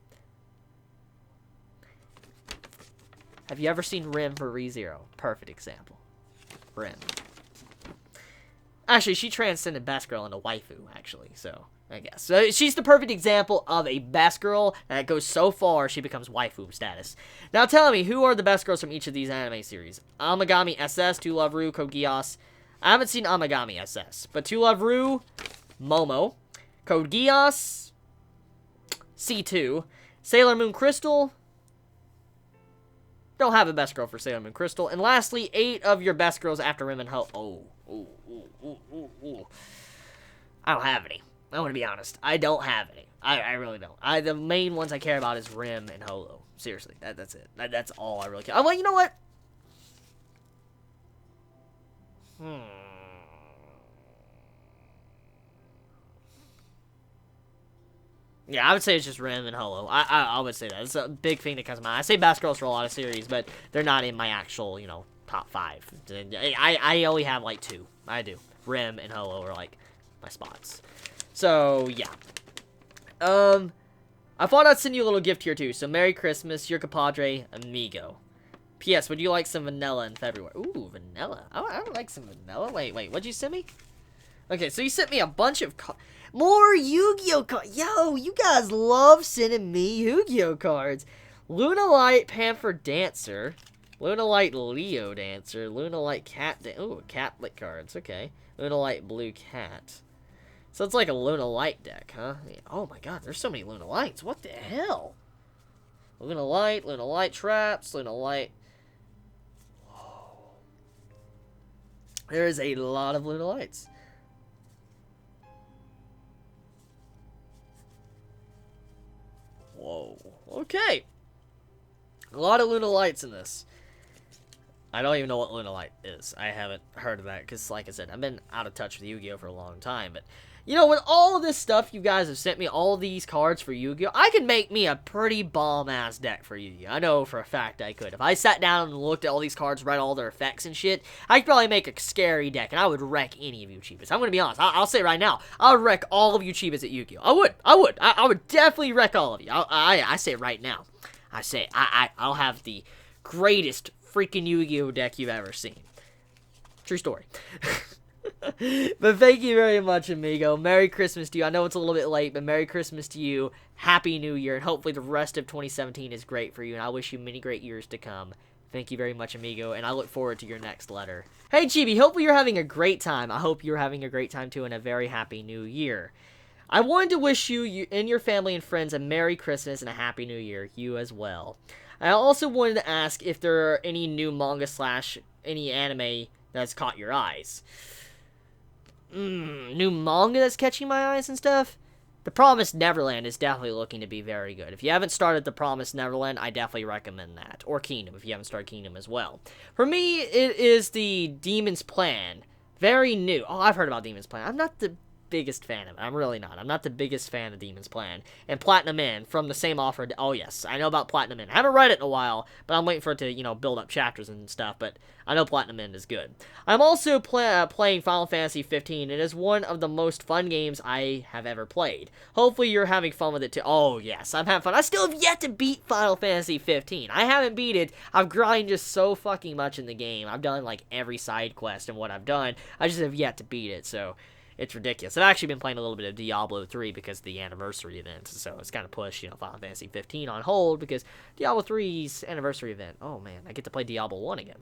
Have you ever seen Rim for ReZero? Perfect example. Rim. Actually, she transcended best girl into waifu, actually, so I guess. So she's the perfect example of a best girl that goes so far she becomes waifu status. Now tell me, who are the best girls from each of these anime series? Amagami SS, To Love Ru, Code Geass. I haven't seen Amagami SS, but To Love Ru, Momo. Code Geass, C2. Sailor Moon Crystal. Don't have a best girl for Sailor Moon Crystal. And lastly, 8 of your best girls after Rim and Ho. I don't have any. I'm gonna be honest. I don't have any. I really don't. The main ones I care about is Rim and Holo. Seriously, that's it. That's all I really care. Well, you know what? Yeah, I would say it's just Rim and Holo. I would say that. It's a big thing that comes to mind. I say best girls for a lot of series, but they're not in my actual, you know, top 5. I only have, like, 2. I do. Rim and Holo are, like, my spots. So, yeah. I thought I'd send you a little gift here, too. So, Merry Christmas, your compadre, Amigo. P.S. Would you like some vanilla in February? Ooh, vanilla. I would like some vanilla. Wait, what'd you send me? Okay, so you sent me a bunch of more Yu-Gi-Oh cards. Yo, you guys love sending me Yu-Gi-Oh cards. Lunalight Panther Dancer. Lunalight Leo Dancer. Lunalight Cat. Ooh, Catlet cards. Okay. Lunalight Blue Cat. So it's like a Lunalight deck, huh? Oh my god, there's so many Lunalights. What the hell? Lunalight Traps, Lunalight. Whoa. There is a lot of Lunalights. Whoa. Okay. A lot of Lunalights in this. I don't even know what Lunalight is. I haven't heard of that because, like I said, I've been out of touch with Yu-Gi-Oh for a long time. But, you know, with all of this stuff you guys have sent me, all these cards for Yu-Gi-Oh, I could make me a pretty bomb-ass deck for Yu-Gi-Oh. I know for a fact I could. If I sat down and looked at all these cards, read all their effects and shit, I could probably make a scary deck, and I would wreck any of you Chibis. I'm going to be honest. I'll say right now, I would wreck all of you Chibis at Yu-Gi-Oh. I would definitely wreck all of you. I say it right now. I'll have the greatest freaking Yu-Gi-Oh deck you've ever seen. True story. But thank you very much, amigo. Merry Christmas to you. I know it's a little bit late, but Merry Christmas to you. Happy New Year, and hopefully the rest of 2017 is great for you, and I wish you many great years to come. Thank you very much, amigo, and I look forward to your next letter. Hey, Chibi, hopefully you're having a great time. I hope you're having a great time, too, and a very happy New Year. I wanted to wish you and your family and friends a Merry Christmas and a Happy New Year. You as well. I also wanted to ask if there are any new manga / any anime that's caught your eyes. New manga that's catching my eyes and stuff? The Promised Neverland is definitely looking to be very good. If you haven't started The Promised Neverland, I definitely recommend that. Or Kingdom, if you haven't started Kingdom as well. For me, it is the Demon's Plan. Very new. Oh, I've heard about Demon's Plan. I'm not the biggest fan of it. I'm really not. I'm not the biggest fan of Demon's Plan. And Platinum Inn from the same offer. Oh, yes. I know about Platinum Inn. I haven't read it in a while, but I'm waiting for it to, you know, build up chapters and stuff, but I know Platinum Inn is good. I'm also playing Final Fantasy 15. It is one of the most fun games I have ever played. Hopefully you're having fun with it too. Oh, yes. I'm having fun. I still have yet to beat Final Fantasy 15. I haven't beat it. I've grinded just so fucking much in the game. I've done, like, every side quest and what I've done. I just have yet to beat it, so it's ridiculous. I've actually been playing a little bit of Diablo 3 because of the anniversary event, so it's kind of pushed, you know, Final Fantasy 15 on hold because Diablo 3's anniversary event. Oh, man, I get to play Diablo 1 again.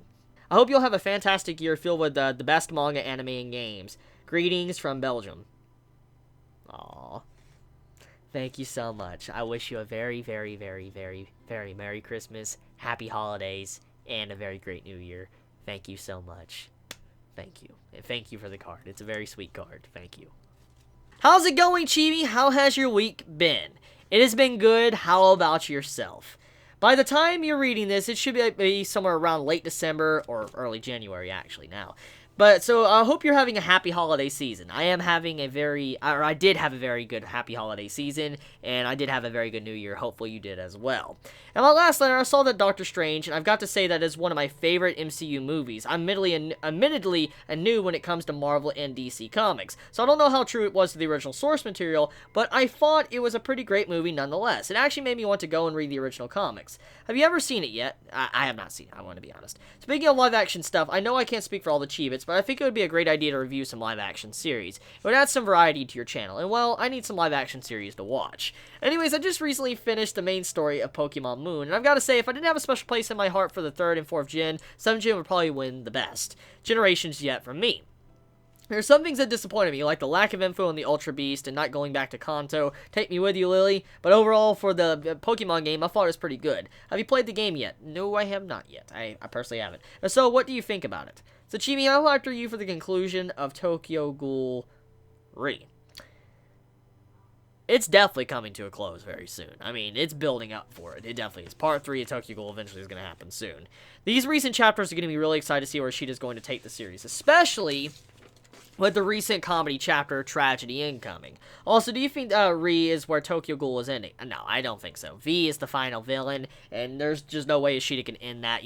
I hope you'll have a fantastic year filled with the best manga, anime, and games. Greetings from Belgium. Aww. Thank you so much. I wish you a very, very, very, very, very Merry Christmas, Happy Holidays, and a very great New Year. Thank you so much. Thank you. And thank you for the card. It's a very sweet card. Thank you. How's it going, Chibi? How has your week been? It has been good. How about yourself? By the time you're reading this, it should be somewhere around late December or early January, actually, now. But, so, I hope you're having a happy holiday season. I did have a very good happy holiday season, and I did have a very good New Year. Hopefully you did as well. And my last letter, I saw that Doctor Strange, and I've got to say that is one of my favorite MCU movies. I'm admittedly new when it comes to Marvel and DC Comics, so I don't know how true it was to the original source material, but I thought it was a pretty great movie nonetheless. It actually made me want to go and read the original comics. Have you ever seen it yet? I have not seen it, I want to be honest. Speaking of live-action stuff, I know I can't speak for all the Chibits, but I think it would be a great idea to review some live-action series. It would add some variety to your channel, and well, I need some live-action series to watch. Anyways, I just recently finished the main story of Pokemon Moon, and I've got to say, if I didn't have a special place in my heart for the 3rd and 4th gen, 7th gen would probably win the best. Generations yet from me. There are some things that disappointed me, like the lack of info on the Ultra Beast and not going back to Kanto. Take me with you, Lily. But overall, for the Pokemon game, I thought it was pretty good. Have you played the game yet? No, I have not yet. I personally haven't. So, what do you think about it? So, Chibi, I'll after you for the conclusion of Tokyo Ghoul Re. It's definitely coming to a close very soon. I mean, it's building up for it. It definitely is. Part 3 of Tokyo Ghoul eventually is going to happen soon. These recent chapters are going to be really excited to see where Sheeta's going to take the series, especially with the recent comedy chapter Tragedy incoming. Also, do you think Ri is where Tokyo Ghoul is ending? No, I don't think so. V is the final villain, and there's just no way Ishida can end that,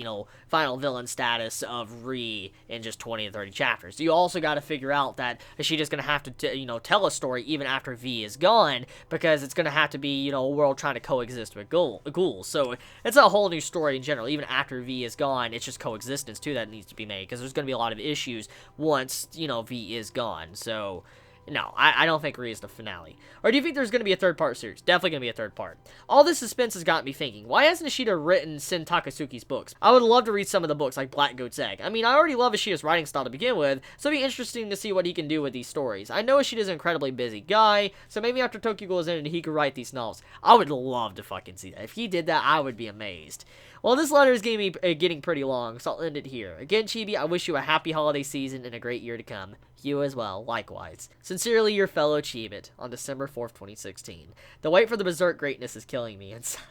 final villain status of Ri in just 20 to 30 chapters. You also got to figure out that Ishida's going to have to, tell a story even after V is gone, because it's going to have to be, a world trying to coexist with ghouls. So, it's a whole new story in general. Even after V is gone, it's just coexistence, too, that needs to be made, because there's going to be a lot of issues once, V is gone. So, no, I don't think Ri is the finale. Or do you think there's going to be a third-part series? Definitely going to be a third part. All this suspense has got me thinking, why hasn't Ishida written Sen Takasuki's books? I would love to read some of the books, like Black Goat's Egg. I mean, I already love Ishida's writing style to begin with, so it'd be interesting to see what he can do with these stories. I know Ishida's an incredibly busy guy, so maybe after Tokyo Ghoul is ended, he could write these novels. I would love to fucking see that. If he did that, I would be amazed. Well, this letter is getting pretty long, so I'll end it here. Again, Chibi, I wish you a happy holiday season and a great year to come. You as well, likewise. Sincerely, your fellow Chibit, on December 4th, 2016. The wait for the berserk greatness is killing me inside.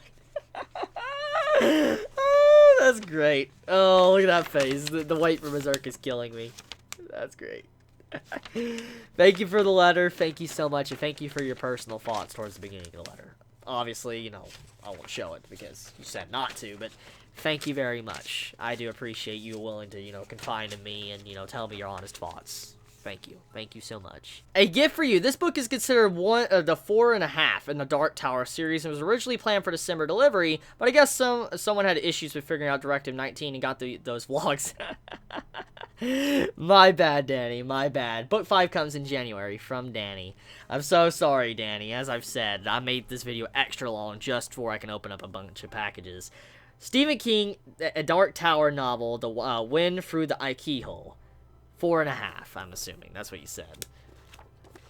Oh, that's great. Oh, look at that face. The wait for berserk is killing me. That's great. Thank you for the letter. Thank you so much, and thank you for your personal thoughts towards the beginning of the letter. Obviously, I won't show it because you said not to, but thank you very much. I do appreciate you willing to, confide in me and, tell me your honest thoughts. Thank you. Thank you so much. A gift for you. This book is considered the 4.5 in the Dark Tower series and was originally planned for December delivery, but I guess someone had issues with figuring out Directive 19 and got those vlogs. My bad, Danny. My bad. Book 5 comes in January from Danny. I'm so sorry, Danny. As I've said, I made this video extra long just before I can open up a bunch of packages. Stephen King, a Dark Tower novel, The Wind Through the Eye Keyhole. 4.5, I'm assuming. That's what you said.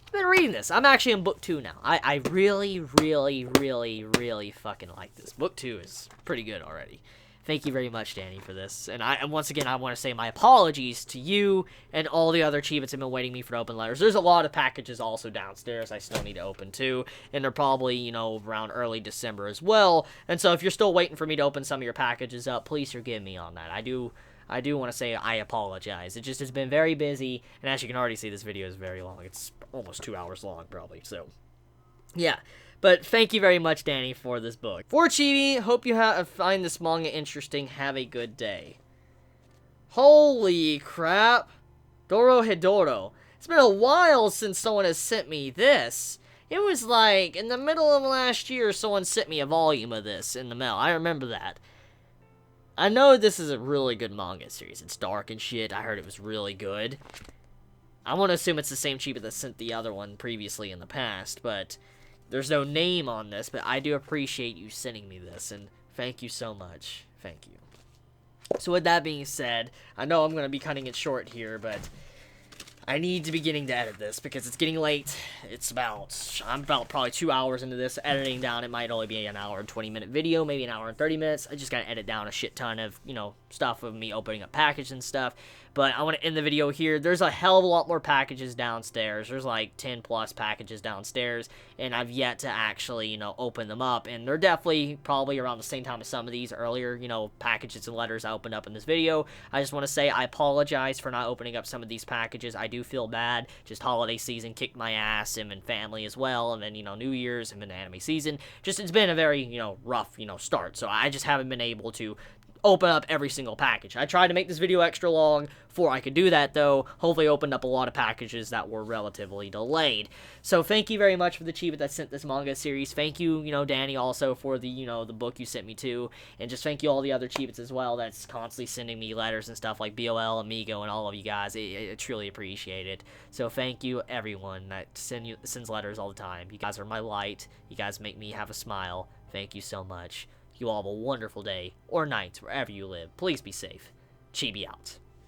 I've been reading this. I'm actually in book 2 now. I really, really, really, really fucking like this. Book 2 is pretty good already. Thank you very much, Danny, for this. And once again, I want to say my apologies to you and all the other Chibits who have been waiting me for open letters. There's a lot of packages also downstairs I still need to open too. And they're probably, around early December as well. And so if you're still waiting for me to open some of your packages up, please forgive me on that. I do want to say I apologize. It just has been very busy. And as you can already see, this video is very long. It's almost 2 hours long, probably. So, yeah. But thank you very much, Danny, for this book. For Chibi, hope you find this manga interesting. Have a good day. Holy crap. Dorohedoro. It's been a while since someone has sent me this. It was like, in the middle of last year, someone sent me a volume of this in the mail. I remember that. I know this is a really good manga series. It's dark and shit. I heard it was really good. I want to assume it's the same Chibi that sent the other one previously in the past, but there's no name on this, but I do appreciate you sending me this, and thank you so much. Thank you. So with that being said, I know I'm going to be cutting it short here, but I need to be getting to edit this because it's getting late. I'm about probably 2 hours into this. Editing down, it might only be an hour and 20-minute video, maybe an hour and 30 minutes. I just got to edit down a shit ton of, stuff of me opening up packages and stuff. But I want to end the video here. There's a hell of a lot more packages downstairs. There's like 10 plus packages downstairs, and I've yet to actually, open them up. And they're definitely probably around the same time as some of these earlier, packages and letters I opened up in this video. I just want to say I apologize for not opening up some of these packages. I do feel bad. Just holiday season kicked my ass, and family as well, and then, New Year's, and then anime season. Just, it's been a very, rough, start. So I just haven't been able to open up every single package. I tried to make this video extra long before I could do that, though. Hopefully opened up a lot of packages that were relatively delayed. So thank you very much for the Chibi that sent this manga series. Thank you, Danny, also for the, the book you sent me to. And just thank you all the other Chibits as well that's constantly sending me letters and stuff like BOL, Amigo, and all of you guys. I truly appreciate it. So thank you, everyone that sends letters all the time. You guys are my light. You guys make me have a smile. Thank you so much. You all have a wonderful day or night wherever you live. Please be safe. Chibi out.